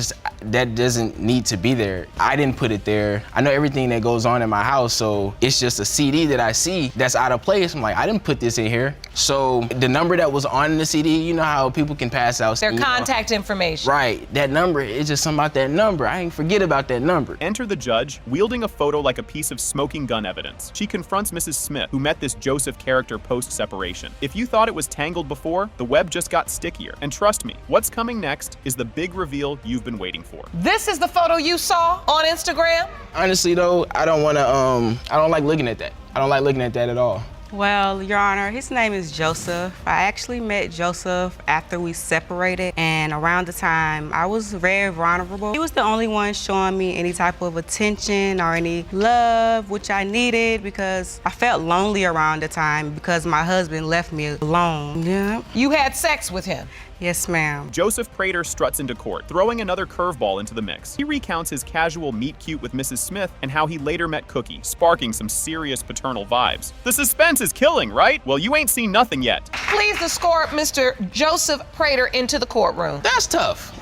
that doesn't need to be there. I didn't put it there. I know everything that goes on in my house, so it's just a CD that I see that's out of place. I'm like, I didn't put this in here. So the number that was on the CD, you know how people can pass out their contact information. Right, that number, it's just something about that number. I ain't forget about that number. Enter the judge, wielding a photo like a piece of smoking gun evidence. She confronts Mrs. Smith, who met this Joseph character post-separation. If you thought it was tangled before, the web just got stickier. And trust me, what's coming next is the big reveal you've been waiting for. This is the photo you saw on Instagram? Honestly though, I don't like looking at that. I don't like looking at that at all. Well, Your Honor, his name is Joseph. I actually met Joseph after we separated, and around the time I was very vulnerable. He was the only one showing me any type of attention or any love, which I needed because I felt lonely around the time because my husband left me alone. Yeah. You had sex with him? Yes, ma'am. Joseph Prater struts into court, throwing another curveball into the mix. He recounts his casual meet-cute with Mrs. Smith and how he later met Cookie, sparking some serious paternal vibes. The suspense is killing, right? Well, you ain't seen nothing yet. Please escort Mr. Joseph Prater into the courtroom. That's tough.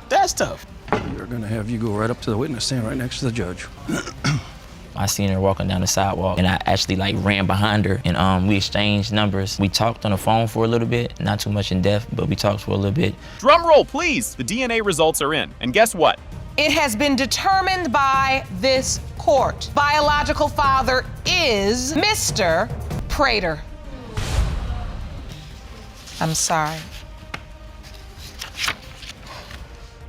That's tough. We're gonna have you go right up to the witness stand right next to the judge. I seen her walking down the sidewalk and I actually ran behind her and we exchanged numbers. We talked on the phone for a little bit, not too much in depth, but we talked for a little bit. Drum roll, please. The DNA results are in. And guess what? It has been determined by this court. Biological father is Mr. Prater. I'm sorry.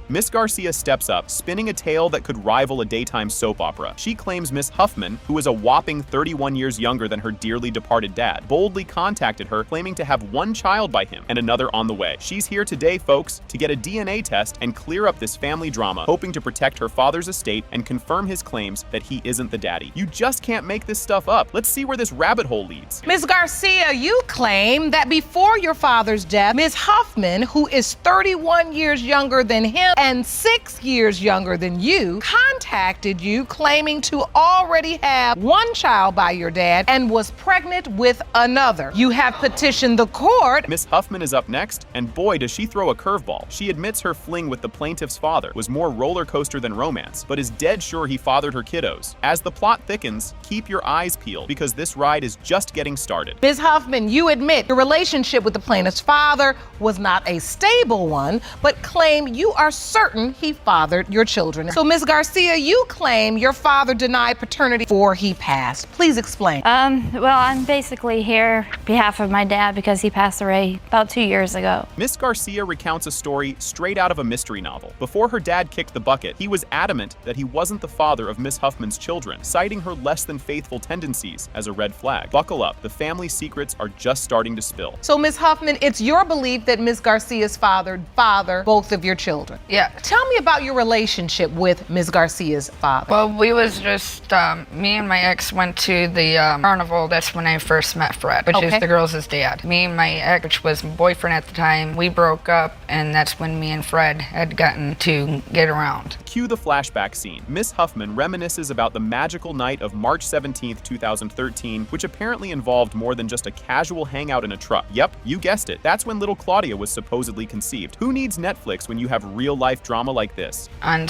Miss Garcia steps up, spinning a tale that could rival a daytime soap opera. She claims Miss Huffman, who is a whopping 31 years younger than her dearly departed dad, boldly contacted her, claiming to have one child by him and another on the way. She's here today, folks, to get a DNA test and clear up this family drama, hoping to protect her father's estate and confirm his claims that he isn't the daddy. You just can't make this stuff up. Let's see where this rabbit hole leads. Ms. Garcia, you claim that before your father's death, Ms. Huffman, who is 31 years younger than him and 6 years younger than you, contacted you claiming to already have one child by your dad and was pregnant with another. You have petitioned the court. Miss Huffman is up next, and boy does she throw a curveball. She admits her fling with the plaintiff's father was more roller coaster than romance, but is dead sure he fathered her kiddos. As the plot thickens, keep your eyes peeled because this ride is just getting started. Ms. Huffman, you admit your relationship with the plaintiff's father was not a stable one, but claim you are certain he fathered your children. So, Ms. Garcia, you claim your father denied paternity before he passed. Please explain. Well, I'm basically here on behalf of my dad because he passed away about 2 years ago. Miss Garcia recounts a story straight out of a mystery novel. Before her dad kicked the bucket, he was adamant that he wasn't the father of Miss Huffman's children, citing her less than faithful tendencies as a red flag. Buckle up, the family secrets are just starting to spill. So, Ms. Huffman, it's your belief that Ms. Garcia's father fathered both of your children. Yeah. Tell me about your relationship with Ms. Garcia's father. Well, we was just, me and my ex went to the carnival. That's when I first met Fred, which is the girls' dad. Me and my ex, which was my boyfriend at the time, we broke up, and that's when me and Fred had gotten to get around. Cue the flashback scene. Miss Huffman reminisces about the magical night of March 17th, 2013, which apparently involved more than just a casual hangout in a truck. Yep, you guessed it. That's when little Claudia was supposedly conceived. Who needs Netflix when you have real-life drama like this? On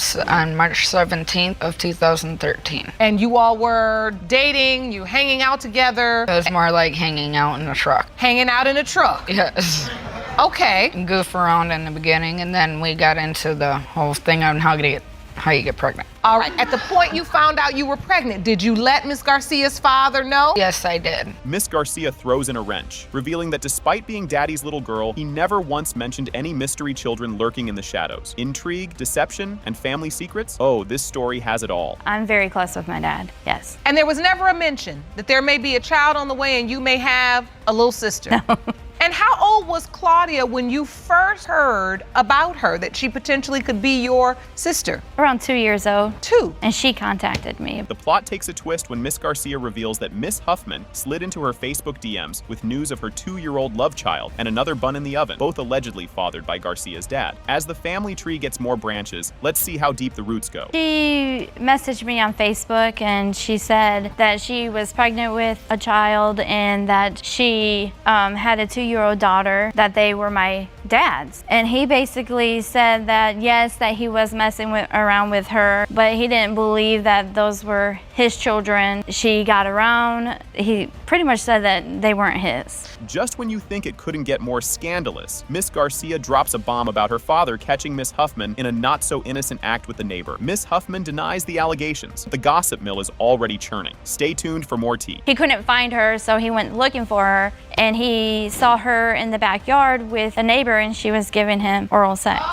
March 17th of 2013. And you all were dating, you hanging out together? It was more like hanging out in a truck. Hanging out in a truck? Yes. Okay. Goof around in the beginning, and then we got into the whole thing on how you get pregnant. All right, at the point you found out you were pregnant, did you let Miss Garcia's father know? Yes, I did. Miss Garcia throws in a wrench, revealing that despite being Daddy's little girl, he never once mentioned any mystery children lurking in the shadows. Intrigue, deception, and family secrets? Oh, this story has it all. I'm very close with my dad, yes. And there was never a mention that there may be a child on the way and you may have a little sister? No. And how old was Claudia when you first heard about her, that she potentially could be your sister? Around 2 years old. 2? And she contacted me. The plot takes a twist when Miss Garcia reveals that Miss Huffman slid into her Facebook DMs with news of her 2-year-old love child and another bun in the oven, both allegedly fathered by Garcia's dad. As the family tree gets more branches, let's see how deep the roots go. She messaged me on Facebook and she said that she was pregnant with a child and that she had a 2-year-old daughter, that they were my dad's. And he basically said that yes, that he was messing around with her, but he didn't believe that those were his children. She got around. He pretty much said that they weren't his. Just when you think it couldn't get more scandalous, Miss Garcia drops a bomb about her father catching Miss Huffman in a not-so-innocent act with a neighbor. Miss Huffman denies the allegations. The gossip mill is already churning. Stay tuned for more tea. He couldn't find her, so he went looking for her, and he saw her in the backyard with a neighbor, and she was giving him oral sex.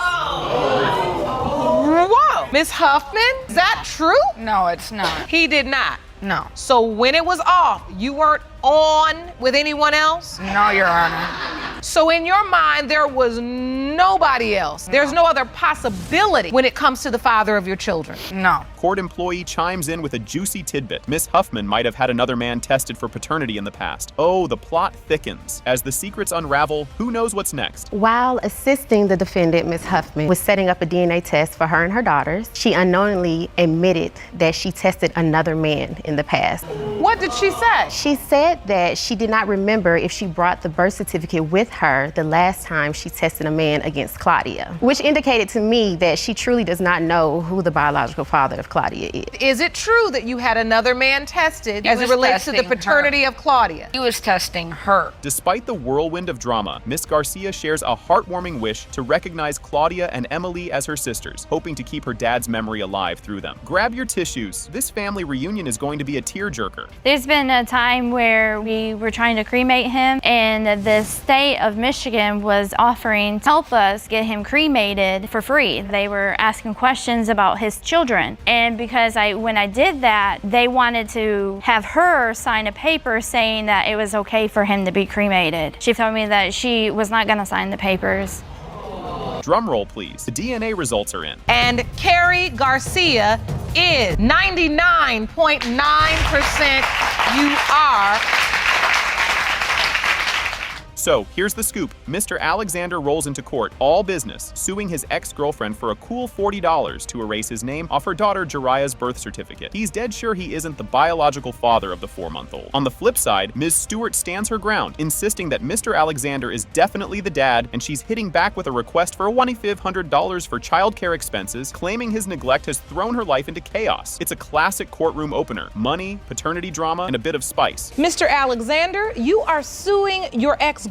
Whoa! Miss Huffman, is that true? No, it's not. He did not? No. So when it was off, you weren't on with anyone else? No, Your Honor. So in your mind, there was no nobody else. There's no other possibility when it comes to the father of your children. No. Court employee chimes in with a juicy tidbit. Miss Huffman might have had another man tested for paternity in the past. Oh, the plot thickens. As the secrets unravel, who knows what's next? While assisting the defendant, Ms. Huffman was setting up a DNA test for her and her daughters, she unknowingly admitted that she tested another man in the past. What did she say? She said that she did not remember if she brought the birth certificate with her the last time she tested a man against Claudia, which indicated to me that she truly does not know who the biological father of Claudia is. Is it true that you had another man tested as it relates to the paternity of Claudia? He was testing her. Despite the whirlwind of drama, Miss Garcia shares a heartwarming wish to recognize Claudia and Emily as her sisters, hoping to keep her dad's memory alive through them. Grab your tissues. This family reunion is going to be a tearjerker. There's been a time where we were trying to cremate him, and the state of Michigan was offering to help us get him cremated for free. They were asking questions about his children, and because when I did that, they wanted to have her sign a paper saying that it was okay for him to be cremated. She told me that she was not going to sign the papers. Drum roll, please. The DNA results are in. And Carrie Garcia is 99.9% you are. So, here's the scoop. Mr. Alexander rolls into court, all business, suing his ex-girlfriend for a cool $40 to erase his name off her daughter Jariah's birth certificate. He's dead sure he isn't the biological father of the 4-month-old. On the flip side, Ms. Stewart stands her ground, insisting that Mr. Alexander is definitely the dad, and she's hitting back with a request for $2,500 for childcare expenses, claiming his neglect has thrown her life into chaos. It's a classic courtroom opener. Money, paternity drama, and a bit of spice. Mr. Alexander, you are suing your ex-girlfriend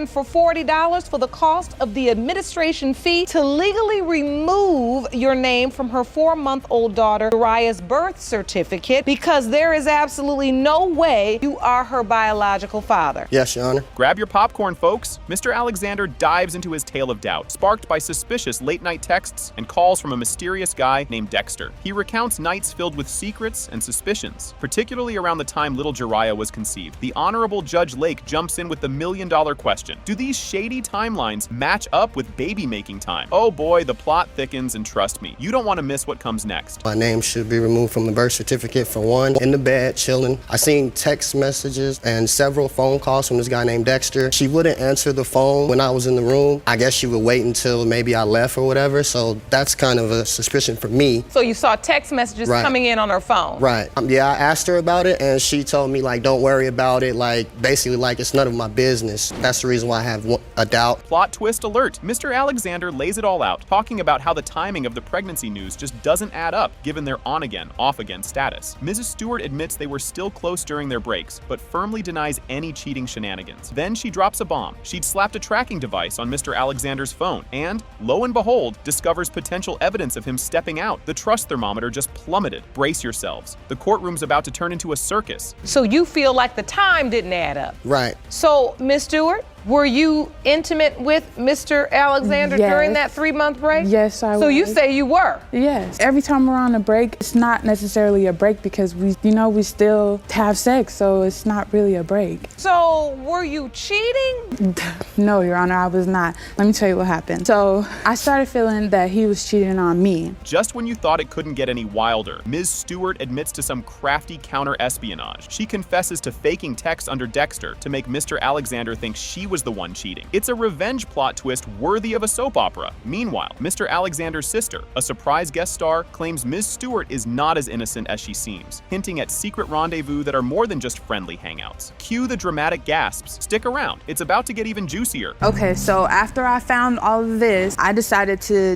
for $40 for the cost of the administration fee to legally remove your name from her 4-month-old daughter Jariah's birth certificate, because there is absolutely no way you are her biological father. Yes, Your Honor. Grab your popcorn, folks. Mr. Alexander dives into his tale of doubt, sparked by suspicious late-night texts and calls from a mysterious guy named Dexter. He recounts nights filled with secrets and suspicions, particularly around the time little Jariah was conceived. The Honorable Judge Lake jumps in with the million-dollar question. Do these shady timelines match up with baby-making time? Oh boy, the plot thickens, and trust me, you don't want to miss what comes next. My name should be removed from the birth certificate for one. In the bed, chilling. I seen text messages and several phone calls from this guy named Dexter. She wouldn't answer the phone when I was in the room. I guess she would wait until maybe I left or whatever, so that's kind of a suspicion for me. So you saw text messages coming in on her phone? Right. Yeah, I asked her about it, and she told me, like, don't worry about it, like, basically, like, it's none of my business. That's the reason why I have a doubt. Plot twist alert. Mr. Alexander lays it all out, talking about how the timing of the pregnancy news just doesn't add up, given their on-again, off-again status. Mrs. Stewart admits they were still close during their breaks, but firmly denies any cheating shenanigans. Then she drops a bomb. She'd slapped a tracking device on Mr. Alexander's phone, and, lo and behold, discovers potential evidence of him stepping out. The trust thermometer just plummeted. Brace yourselves. The courtroom's about to turn into a circus. So you feel like the time didn't add up? Right. So, Miss Stewart, were you intimate with Mr. Alexander during that 3-month break? Yes, I was. So you say you were? Yes. Every time we're on a break, it's not necessarily a break because we still have sex, so it's not really a break. So were you cheating? No, Your Honor, I was not. Let me tell you what happened. So I started feeling that he was cheating on me. Just when you thought it couldn't get any wilder, Ms. Stewart admits to some crafty counter-espionage. She confesses to faking texts under Dexter to make Mr. Alexander think she was the one cheating. It's a revenge plot twist worthy of a soap opera. Meanwhile, Mr. Alexander's sister, a surprise guest star, claims Ms. Stewart is not as innocent as she seems, hinting at secret rendezvous that are more than just friendly hangouts. Cue the dramatic gasps. Stick around. It's about to get even juicier. Okay, so after I found all of this, I decided to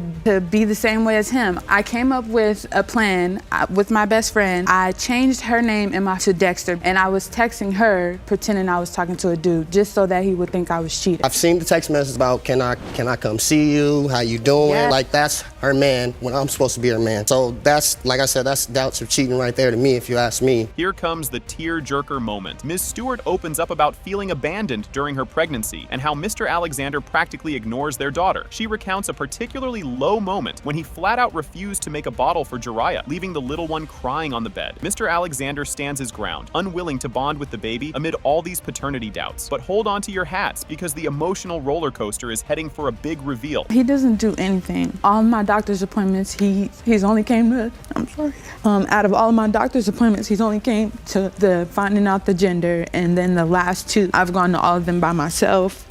be the same way as him. I came up with a plan with my best friend. I changed her name to Dexter, and I was texting her pretending I was talking to a dude just so that he would think I was cheating. I've seen the text message about can I come see you, how you doing? Yeah. Like, that's her man when I'm supposed to be her man. So that's, like I said, that's doubts of cheating right there to me, if you ask me. Here comes the tear-jerker moment. Ms. Stewart opens up about feeling abandoned during her pregnancy and how Mr. Alexander practically ignores their daughter. She recounts a particularly low moment when he flat out refused to make a bottle for Jariah, leaving the little one crying on the bed. Mr. Alexander stands his ground, unwilling to bond with the baby amid all these paternity doubts. But hold on to your hat. congrats, because the emotional roller coaster is heading for a big reveal. He doesn't do anything. All my doctor's appointments, he's only came to, I'm sorry. Out of all of my doctor's appointments, he's only came to the finding out the gender, and then the last 2, I've gone to all of them by myself.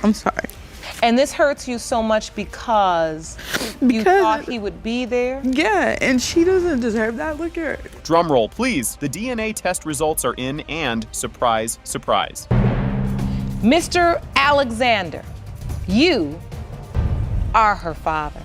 I'm sorry. And this hurts you so much because you thought he would be there? Yeah, and she doesn't deserve that. Look at her. Drum roll, please. The DNA test results are in, and surprise, surprise. Mr. Alexander, you are her father.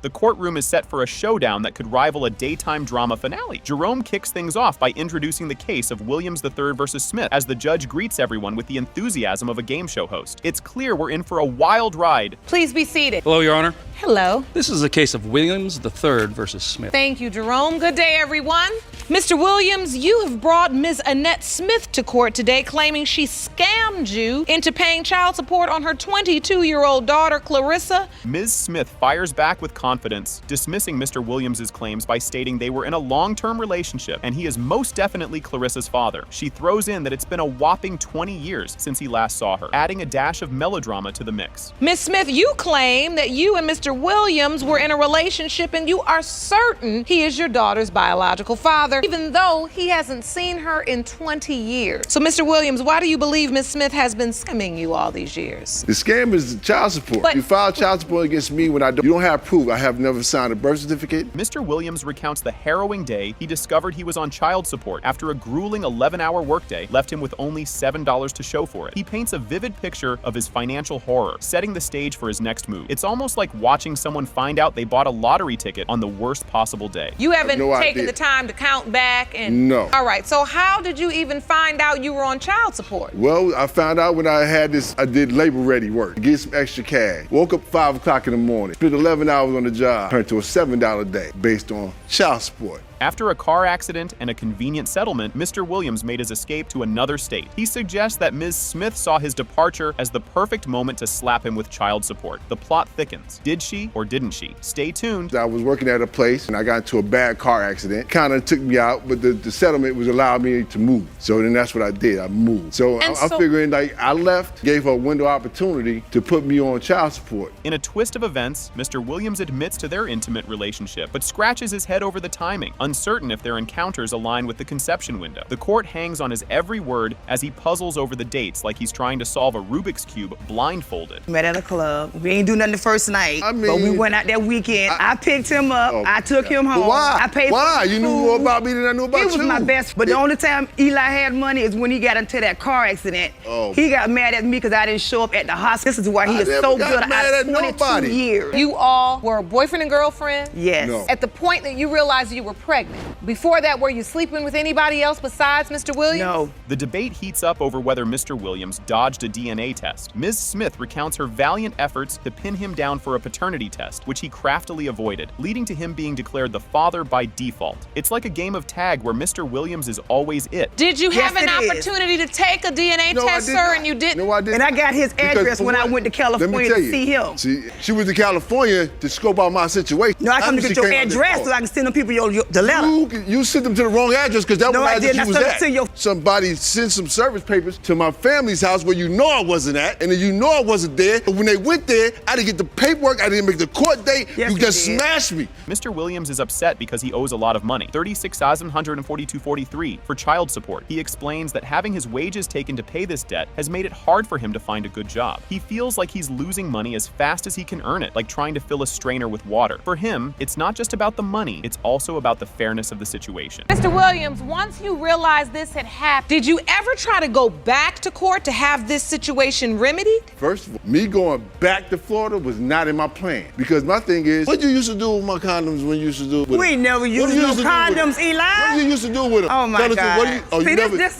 The courtroom is set for a showdown that could rival a daytime drama finale. Jerome kicks things off by introducing the case of Williams III versus Smith as the judge greets everyone with the enthusiasm of a game show host. It's clear we're in for a wild ride. Please be seated. Hello, Your Honor. Hello. This is the case of Williams III versus Smith. Thank you, Jerome. Good day, everyone. Mr. Williams, you have brought Ms. Annette Smith to court today claiming she scammed you into paying child support on her 22-year-old daughter, Clarissa. Ms. Smith fires back with confidence, dismissing Mr. Williams' claims by stating they were in a long-term relationship and he is most definitely Clarissa's father. She throws in that it's been a whopping 20 years since he last saw her, adding a dash of melodrama to the mix. Ms. Smith, you claim that you and Mr. Williams were in a relationship and you are certain he is your daughter's biological father, even though he hasn't seen her in 20 years. So, Mr. Williams, why do you believe Ms. Smith has been scamming you all these years? The scam is the child support. But you file child support against me when you don't have proof. I have never signed a birth certificate. Mr. Williams recounts the harrowing day he discovered he was on child support after a grueling 11-hour workday left him with only $7 to show for it. He paints a vivid picture of his financial horror, setting the stage for his next move. It's almost like watching someone find out they bought a lottery ticket on the worst possible day. You haven't taken the time to count back and... No. All right, so how did you even find out you were on child support? Well, I found out when I did labor-ready work to get some extra cash. Woke up 5 o'clock in the morning, spent 11 hours on the job, turned to a $7 a day based on child support. After a car accident and a convenient settlement, Mr. Williams made his escape to another state. He suggests that Ms. Smith saw his departure as the perfect moment to slap him with child support. The plot thickens. Did she or didn't she? Stay tuned. I was working at a place and I got into a bad car accident. Kind of took me out, but the settlement was allowing me to move. So then that's what I did. I moved. So I'm figuring like I left, gave her a window of opportunity to put me on child support. In a twist of events, Mr. Williams admits to their intimate relationship, but scratches his head over the timing, uncertain if their encounters align with the conception window. The court hangs on his every word as he puzzles over the dates like he's trying to solve a Rubik's Cube blindfolded. Met at a club. We ain't do nothing the first night, but we went out that weekend. I picked him up. I took him home. But why? I paid why? For you knew more about me than I knew about you. He was my best. But the only time Eli had money is when he got into that car accident. He got mad at me because I didn't show up at the hospital. This is why he is so good out of 22 years. You all were boyfriend and girlfriend? Yes. No. At the point that you realized you were pregnant. Before that, were you sleeping with anybody else besides Mr. Williams? No. The debate heats up over whether Mr. Williams dodged a DNA test. Ms. Smith recounts her valiant efforts to pin him down for a paternity test, which he craftily avoided, leading to him being declared the father by default. It's like a game of tag where Mr. Williams is always it. Did you have an opportunity to take a DNA test, sir, and you didn't? No, I didn't. And I got his address when I went to California to see him. See, she went to California to scope out my situation. No, I come to get your address so I can send them people the letter. You sent them to the wrong address because that was the address you was at. To your... Somebody sent some service papers to my family's house where you know I wasn't at, and then you know I wasn't there. But when they went there, I didn't get the paperwork, I didn't make the court date. Yes, you just smashed me. Mr. Williams is upset because he owes a lot of money, $36,142.43 for child support. He explains that having his wages taken to pay this debt has made it hard for him to find a good job. He feels like he's losing money as fast as he can earn it, like trying to fill a strainer with water. For him, it's not just about the money, it's also about the fairness of the situation. Mr. Williams, once you realized this had happened, did you ever try to go back to court to have this situation remedied? First of all, me going back to Florida was not in my plan. Because my thing is, what you used to do with my condoms when you used to do it with We ain't never used no condoms, Eli. What did you used to do with them? Oh my God. We never used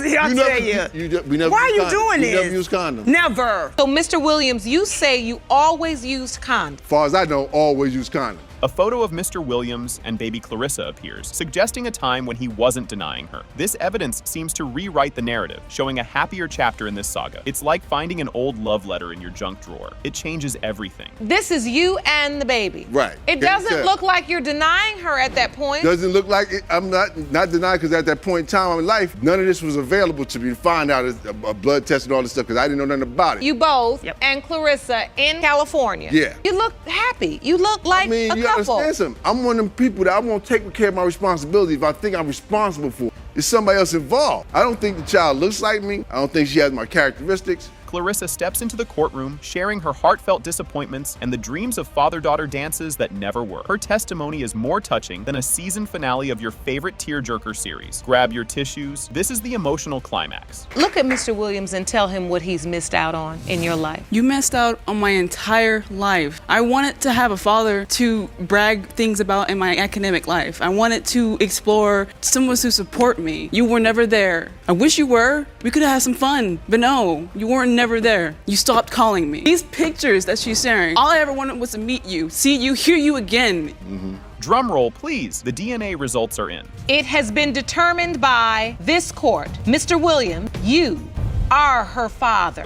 Why are you doing this? You never used condoms. Never. So, Mr. Williams, you say you always used condoms. As far as I know, always use condoms. A photo of Mr. Williams and baby Clarissa appears, suggesting a time when he wasn't denying her. This evidence seems to rewrite the narrative, showing a happier chapter in this saga. It's like finding an old love letter in your junk drawer. It changes everything. This is you and the baby. Right. It doesn't look like you're denying her at that point. Doesn't look like it. I'm not denying, because at that point in time in life, none of this was available to me to find out a blood test and all this stuff, because I didn't know nothing about it. You both and Clarissa in California. Yeah. You look happy. You look like a you couple. understand something? I'm one of them people that I won't take care of my responsibility if I think I'm responsible for it. There's somebody else involved. I don't think the child looks like me. I don't think she has my characteristics. Clarissa steps into the courtroom, sharing her heartfelt disappointments and the dreams of father-daughter dances that never were. Her testimony is more touching than a season finale of your favorite tearjerker series. Grab your tissues. This is the emotional climax. Look at Mr. Williams and tell him what he's missed out on in your life. You missed out on my entire life. I wanted to have a father to brag things about in my academic life. I wanted to explore someone to support me. You were never there. I wish you were. We could have had some fun, but no, you weren't never there. You stopped calling me. These pictures that she's sharing, all I ever wanted was to meet you, see you, hear you again. Drum roll, please. The DNA results are in. It has been determined by this court. Mr. Williams, you are her father.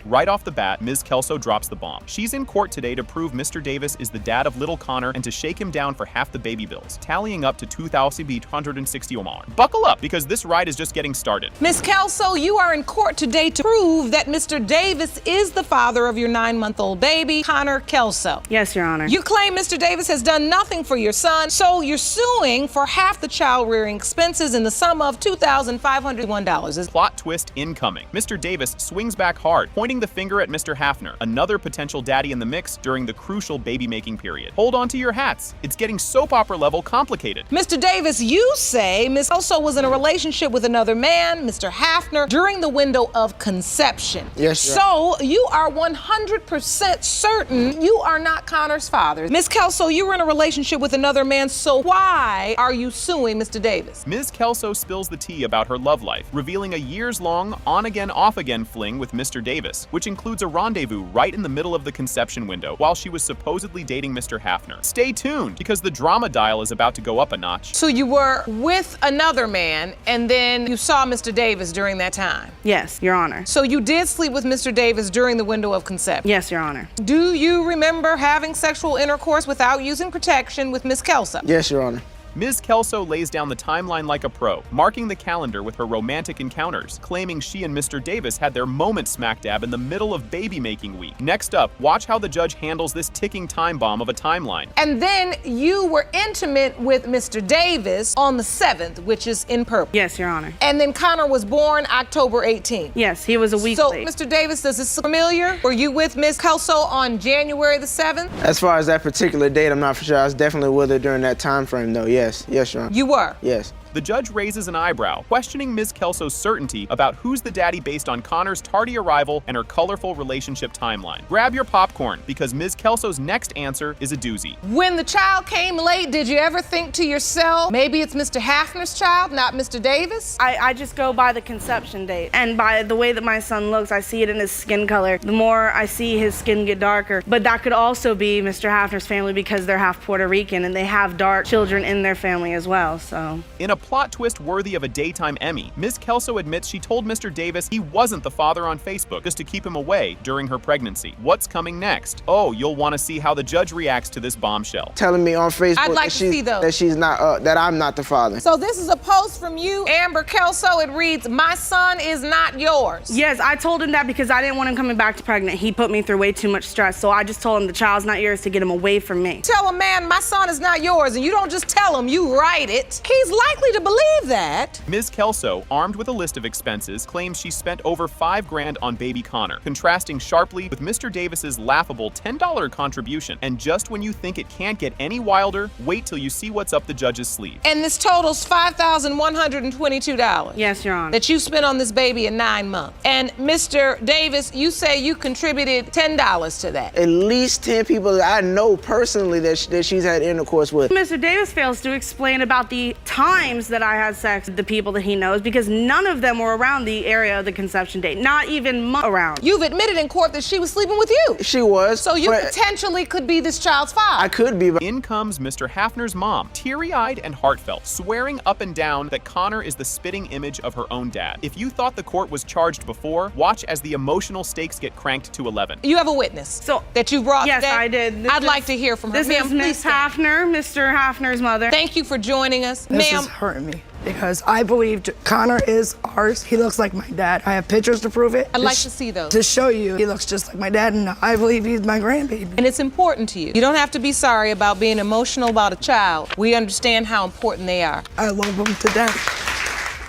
Right off the bat, Ms. Kelso drops the bomb. She's in court today to prove Mr. Davis is the dad of little Connor and to shake him down for half the baby bills, tallying up to $2,860. Buckle up, because this ride is just getting started. Ms. Kelso, you are in court today to prove that Mr. Davis is the father of your 9-month-old baby, Connor Kelso. Yes, Your Honor. You claim Mr. Davis has done nothing for your son, so you're suing for half the child rearing expenses in the sum of $2,501. Plot twist incoming. Mr. Davis swings back hard, pointing the finger at Mr. Hafner, another potential daddy in the mix during the crucial baby-making period. Hold on to your hats. It's getting soap opera level complicated. Mr. Davis, you say Ms. Kelso was in a relationship with another man, Mr. Hafner, during the window of conception. Yes, So you are 100% certain you are not Connor's father. Ms. Kelso, you were in a relationship with another man, so why are you suing Mr. Davis? Ms. Kelso spills the tea about her love life, revealing a years-long, on-again, off-again fling with Mr. Davis, which includes a rendezvous right in the middle of the conception window while she was supposedly dating Mr. Hafner. Stay tuned, because the drama dial is about to go up a notch. So you were with another man, and then you saw Mr. Davis during that time? Yes, Your Honor. So you did sleep with Mr. Davis during the window of conception? Yes, Your Honor. Do you remember having sexual intercourse without using protection with Ms. Kelso? Yes, Your Honor. Ms. Kelso lays down the timeline like a pro, marking the calendar with her romantic encounters, claiming she and Mr. Davis had their moment smack dab in the middle of baby-making week. Next up, watch how the judge handles this ticking time bomb of a timeline. And then you were intimate with Mr. Davis on the 7th, which is in purple. Yes, Your Honor. And then Connor was born October 18th. Yes, he was a week so, late. Mr. Davis, does this look familiar? Were you with Ms. Kelso on January the 7th? As far as that particular date, I'm not for sure. I was definitely with her during that time frame, though. Yes, Your Honor. You were? Yes. The judge raises an eyebrow, questioning Ms. Kelso's certainty about who's the daddy based on Connor's tardy arrival and her colorful relationship timeline. Grab your popcorn, because Ms. Kelso's next answer is a doozy. When the child came late, did you ever think to yourself, maybe it's Mr. Hafner's child, not Mr. Davis? I just go by the conception date. And by the way that my son looks, I see it in his skin color. The more I see his skin get darker. But that could also be Mr. Hafner's family, because they're half Puerto Rican and they have dark children in their family as well, so. In a plot twist worthy of a daytime Emmy, Ms. Kelso admits she told Mr. Davis he wasn't the father on Facebook just to keep him away during her pregnancy. What's coming next? Oh, you'll want to see how the judge reacts to this bombshell. Telling me on Facebook I'd like to see those. that she's not, that I'm not the father. So this is a post from you, Amber Kelso. It reads, "My son is not yours." Yes, I told him that because I didn't want him coming back to pregnant. He put me through way too much stress, so I just told him the child's not yours to get him away from me. Tell a man my son is not yours, and you don't just tell him, you write it. He's likely to believe that. Ms. Kelso, armed with a list of expenses, claims she spent over $5,000 on baby Connor, contrasting sharply with Mr. Davis's laughable $10 contribution. And just when you think it can't get any wilder, wait till you see what's up the judge's sleeve. And this totals $5,122. Yes, Your Honor. That you spent on this baby in 9 months. And Mr. Davis, you say you contributed $10 to that. At least 10 people that I know personally that she's had intercourse with. Mr. Davis fails to explain about the time claims that I had sex with the people that he knows because none of them were around the area of the conception date, not even around. You've admitted in court that she was sleeping with you. She was. So you potentially could be this child's father. I could be. But in comes Mr. Hafner's mom, teary-eyed and heartfelt, swearing up and down that Connor is the spitting image of her own dad. If you thought the court was charged before, watch as the emotional stakes get cranked to 11. You have a witness that you brought Yes, today? I did. I'd like to hear from her. This is Miss Hafner, Mr. Hafner's mother. Thank you for joining us. This Ma'am. is hurting me because I believe Connor is ours. He looks like my dad. I have pictures to prove it. I'd like to see those. To show you, he looks just like my dad, and I believe he's my grandbaby. And it's important to you. You don't have to be sorry about being emotional about a child. We understand how important they are. I love him to death.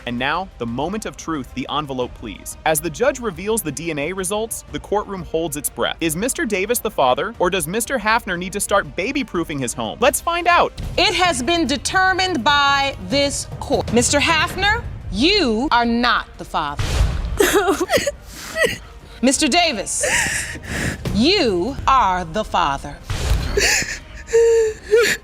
And now, the moment of truth, the envelope please. As the judge reveals the DNA results, the courtroom holds its breath. Is Mr. Davis the father, or does Mr. Hafner need to start baby-proofing his home? Let's find out. It has been determined by this court. Mr. Hafner, you are not the father. Mr. Davis, you are the father.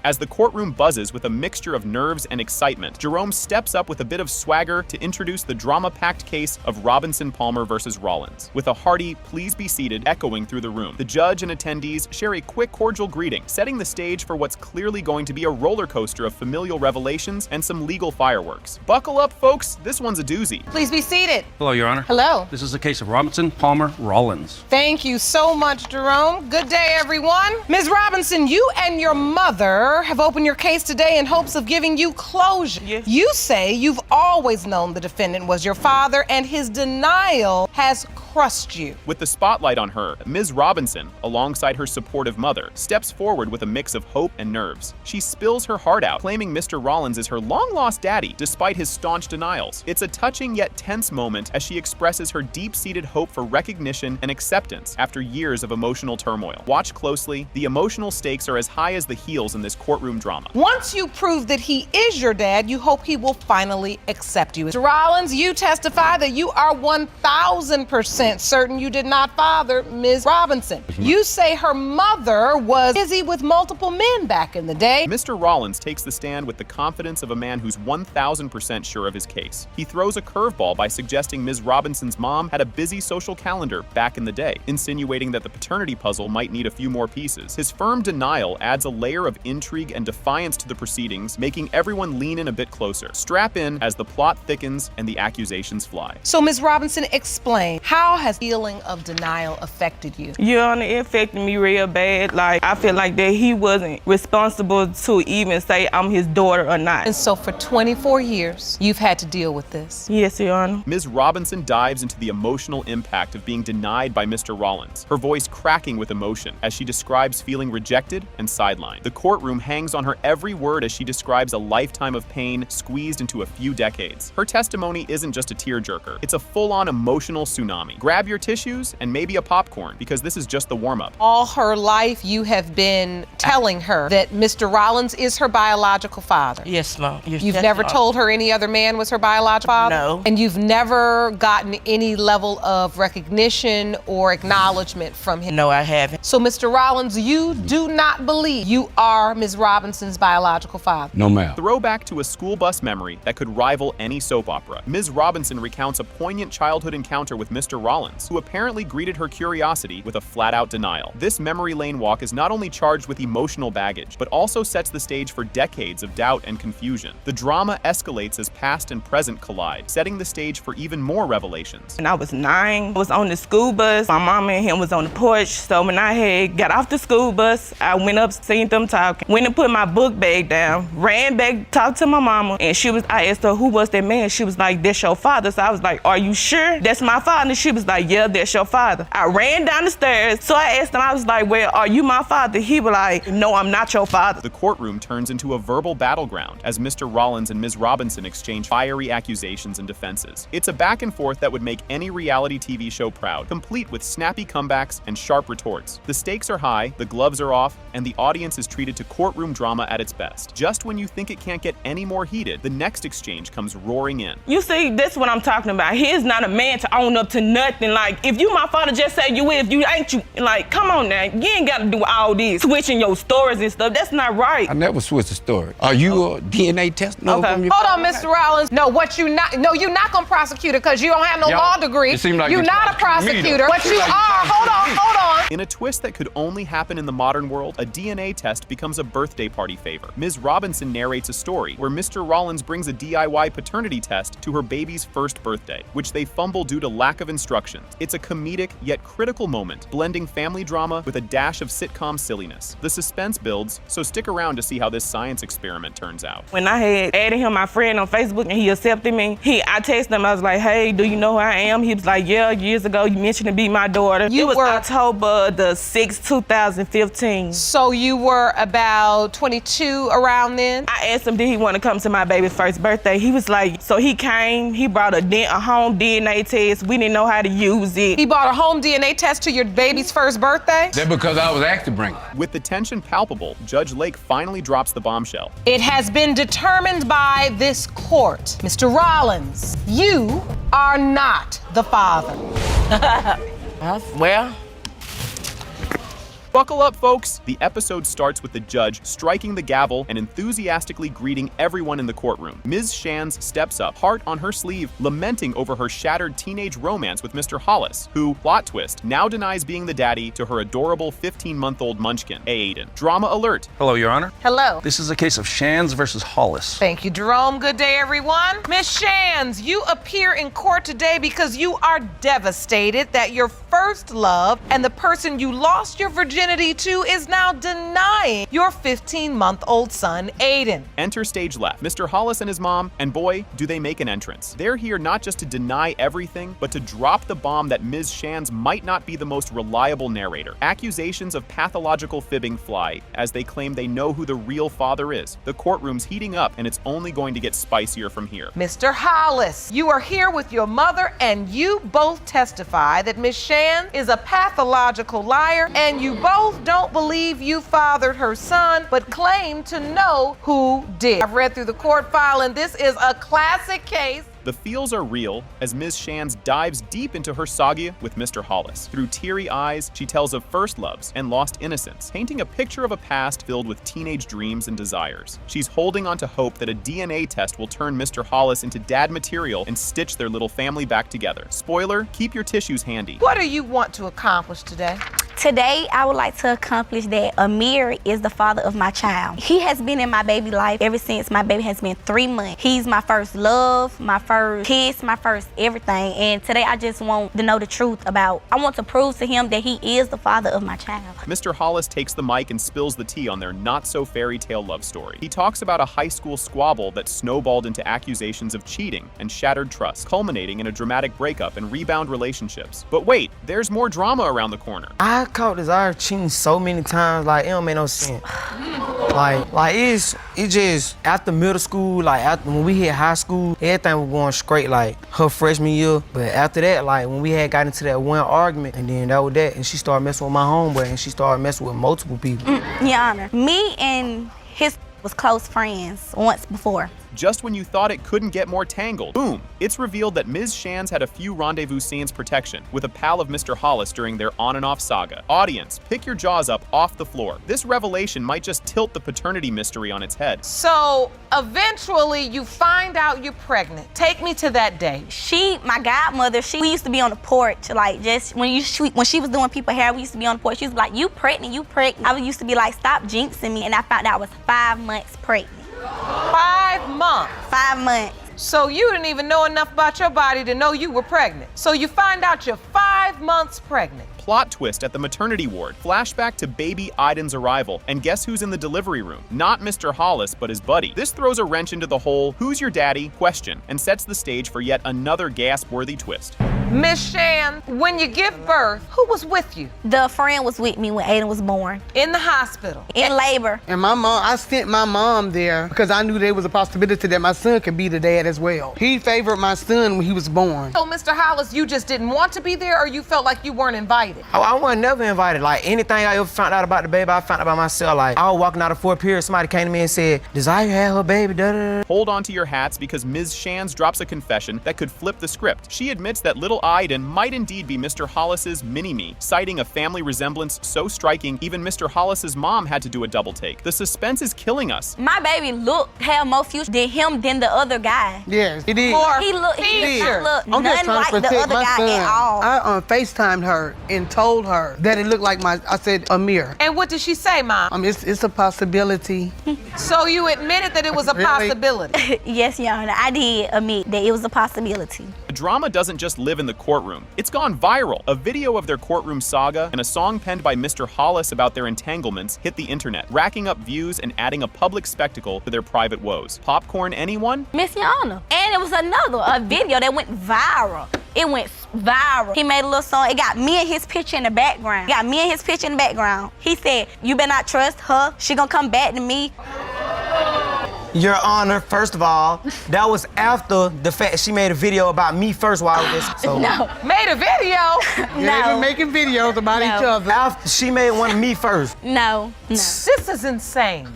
As the courtroom buzzes with a mixture of nerves and excitement, Jerome steps up with a bit of swagger to introduce the drama-packed case of Robinson-Palmer versus Rollins. With a hearty, "Please be seated," echoing through the room, the judge and attendees share a quick, cordial greeting, setting the stage for what's clearly going to be a roller coaster of familial revelations and some legal fireworks. Buckle up, folks. This one's a doozy. Please be seated. Hello, Your Honor. Hello. This is the case of Robinson, Palmer, Rollins. Thank you so much, Jerome. Good day, everyone. Ms. Robinson, you and your mother have opened your case today in hopes of giving you closure. Yes. You say you've always known the defendant was your father, and his denial has crushed you. With the spotlight on her, Ms. Robinson, alongside her supportive mother, steps forward with a mix of hope and nerves. She spills her heart out, claiming Mr. Rollins is her long-lost daddy, despite his staunch denials. It's a touching yet tense moment as she expresses her deep-seated hope for recognition and acceptance after years of emotional turmoil. Watch closely. The emotional stakes are as high as the heels in this courtroom drama. Once you prove that he is your dad, you hope he will finally accept you. Mr. Rollins, you testify that you are 1,000% certain you did not father Ms. Robinson. You say her mother was busy with multiple men back in the day. Mr. Rollins takes the stand with the confidence of a man who's 1,000% sure of his case. He throws a curveball by suggesting Ms. Robinson's mom had a busy social calendar back in the day, insinuating that the paternity puzzle might need a few more pieces. His firm denial adds a layer of intrigue and defiance to the proceedings, making everyone lean in a bit closer. Strap in as the plot thickens and the accusations fly. So, Ms. Robinson, explain, how has feeling of denial affected you? Your Honor, it affected me real bad. Like, I feel like that he wasn't responsible to even say I'm his daughter or not. And so for 24 years, you've had to deal with this? Yes, Your Honor. Ms. Robinson dives into the emotional impact of being denied by Mr. Rollins, her voice cracking with emotion as she describes feeling rejected and sidelined. The courtroom hangs on her every word as she describes a lifetime of pain squeezed into a few decades. Her testimony isn't just a tearjerker, it's a full-on emotional tsunami. Grab your tissues and maybe a popcorn, because this is just the warm-up. All her life, you have been telling her that Mr. Rollins is her biological father. Yes, Mom. You've never told her any other man was her biological father? No. And you've never gotten any level of recognition or acknowledgement from him? No, I haven't. So, Mr. Rollins, you do not believe you are Ms. Robinson's biological father? No, ma'am. Throwback to a school bus memory that could rival any soap opera. Ms. Robinson recounts a poignant childhood encounter with Mr. Rollins, who apparently greeted her curiosity with a flat-out denial. This memory lane walk is not only charged with emotional baggage, but also sets the stage for decades of doubt and confusion. The drama escalates as past and present collide, setting the stage for even more revelations. When I was 9, I was on the school bus. My mama and him was on the porch. So when I had got off the school bus, I went up, seen them talking, went and put my book bag down, ran back, talked to my mama, and I asked her, who was that man? She was like, that's your father. So I was like, are you sure that's my father? And she was like, yeah, that's your father. I ran down the stairs. So I asked him, I was like, well, are you my father? He was like, no, I'm not your father. The courtroom turns into a verbal battleground as Mr. Rollins and Ms. Robinson exchange fiery accusations and defenses. It's a back and forth that would make any reality TV show proud, complete with snappy comebacks and sharp retorts. The stakes are high, the gloves are off, and the audience audience is treated to courtroom drama at its best. Just when you think it can't get any more heated, the next exchange comes roaring in. You see, that's what I'm talking about. He is not a man to own up to nothing. Like, if you my father, just say you is. You ain't you. Like, come on now. You ain't got to do all this, switching your stories and stuff. That's not right. I never switched the story. Are you a DNA test? No. Okay. Hold on, Mr. Rollins. No, you're not gonna prosecute her because you don't have no law degree. It seemed like you're not a prosecutor. What you are, hold on. In a twist that could only happen in the modern world, a DNA test becomes a birthday party favor. Ms. Robinson narrates a story where Mr. Rollins brings a DIY paternity test to her baby's first birthday, which they fumble due to lack of instructions. It's a comedic yet critical moment, blending family drama with a dash of sitcom silliness. The suspense builds, so stick around to see how this science experiment turns out. When I had added him my friend on Facebook and he accepted me, I texted him, I was like, hey, do you know who I am? He was like, yeah, years ago you mentioned to be my daughter. It was October the 6th, 2015. So you were about 22 around then? I asked him, did he want to come to my baby's first birthday? He was like, so he came, he brought a home DNA test. We didn't know how to use it. He brought a home DNA test to your baby's first birthday? That's because I was asked to bring it. With the tension palpable, Judge Lake finally drops the bombshell. It has been determined by this court, Mr. Rollins, you are not the father. Well, buckle up, folks! The episode starts with the judge striking the gavel and enthusiastically greeting everyone in the courtroom. Ms. Shands steps up, heart on her sleeve, lamenting over her shattered teenage romance with Mr. Hollis, who, plot twist, now denies being the daddy to her adorable 15-month-old munchkin, Aiden. Drama alert. Hello, Your Honor. Hello. This is a case of Shands versus Hollis. Thank you, Jerome. Good day, everyone. Miss Shands, you appear in court today because you are devastated that your first love and the person you lost your virginity to is now denying your 15-month-old son, Aiden. Enter stage left, Mr. Hollis and his mom, and boy, do they make an entrance. They're here not just to deny everything, but to drop the bomb that Ms. Shands might not be the most reliable narrator. Accusations of pathological fibbing fly as they claim they know who the real father is. The courtroom's heating up, and it's only going to get spicier from here. Mr. Hollis, you are here with your mother, and you both testify that Ms. Shands is a pathological liar, and you both don't believe you fathered her son, but claim to know who did. I've read through the court file, and this is a classic case. The feels are real as Ms. Shands dives deep into her saga with Mr. Hollis. Through teary eyes, she tells of first loves and lost innocence, painting a picture of a past filled with teenage dreams and desires. She's holding on to hope that a DNA test will turn Mr. Hollis into dad material and stitch their little family back together. Spoiler, keep your tissues handy. What do you want to accomplish today? Today, I would like to accomplish that Amir is the father of my child. He has been in my baby life ever since my baby has been 3 months. He's my first love, my first kiss, my first everything. And today, I just want to know the truth I want to prove to him that he is the father of my child. Mr. Hollis takes the mic and spills the tea on their not-so-fairy tale love story. He talks about a high school squabble that snowballed into accusations of cheating and shattered trust, culminating in a dramatic breakup and rebound relationships. But wait, there's more drama around the corner. I caught Desire cheating so many times, like, it don't make no sense. Like it's just after middle school, like after when we hit high school, everything was going straight, like her freshman year. But after that, like when we had got into that one argument, and then that was that, and she started messing with my homeboy, and she started messing with multiple people. Your Honor, me and his was close friends once before. Just when you thought it couldn't get more tangled, boom! It's revealed that Ms. Shands had a few rendezvous scenes protection with a pal of Mr. Hollis during their on-and-off saga. Audience, pick your jaws up off the floor. This revelation might just tilt the paternity mystery on its head. So, eventually, you find out you're pregnant. Take me to that day. My godmother, we used to be on the porch, like just when she was doing people's hair, we used to be on the porch. She was like, you pregnant. I used to be like, stop jinxing me. And I found out I was 5 months pregnant. 5 months? 5 months. So you didn't even know enough about your body to know you were pregnant. So you find out you're 5 months pregnant. Plot twist at the maternity ward. Flashback to baby Aiden's arrival. And guess who's in the delivery room? Not Mr. Hollis, but his buddy. This throws a wrench into the whole "who's your daddy?" question and sets the stage for yet another gasp-worthy twist. Miss Shan, when you give birth, who was with you? The friend was with me when Aiden was born. In the hospital? In labor. And my mom, I sent my mom there because I knew there was a possibility that my son could be the dad as well. He favored my son when he was born. So, Mr. Hollis, you just didn't want to be there, or you felt like you weren't invited? Oh, I wasn't never invited. Like, anything I ever found out about the baby, I found out by myself. Like, I was walking out of fourth period, somebody came to me and said, Desire had her baby, da-da-da. Hold on to your hats because Ms. Shands drops a confession that could flip the script. She admits that little Aiden might indeed be Mr. Hollis's mini-me, citing a family resemblance so striking even Mr. Hollis's mom had to do a double take. The suspense is killing us. My baby had more future than him than the other guy. Yes, it is. He looked I'm just nothing trying like to the protect other my guy son. at all. I FaceTimed her and told her that it looked like I said Amir. And what did she say, Mom? It's a possibility. So you admitted that it was a possibility? Yes, Your Honor, I did admit that it was a possibility. The drama doesn't just live in the courtroom. It's gone viral. A video of their courtroom saga and a song penned by Mr. Hollis about their entanglements hit the internet, racking up views and adding a public spectacle to their private woes. Popcorn, anyone? Miss Your Honor. And it was a video that went viral. It went viral. He made a little song. It got me and his picture in the background. He said, you better not trust her. She gonna come back to me. Your Honor, first of all, that was after the fact she made a video about me first while I was there. So. No. Made a video? They've been making videos about each other. After she made one of me first. No. This is insane.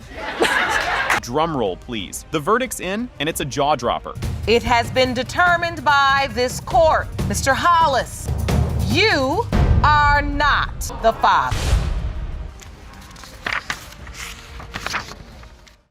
Drum roll, please. The verdict's in, and it's a jaw dropper. It has been determined by this court. Mr. Hollis, you are not the father.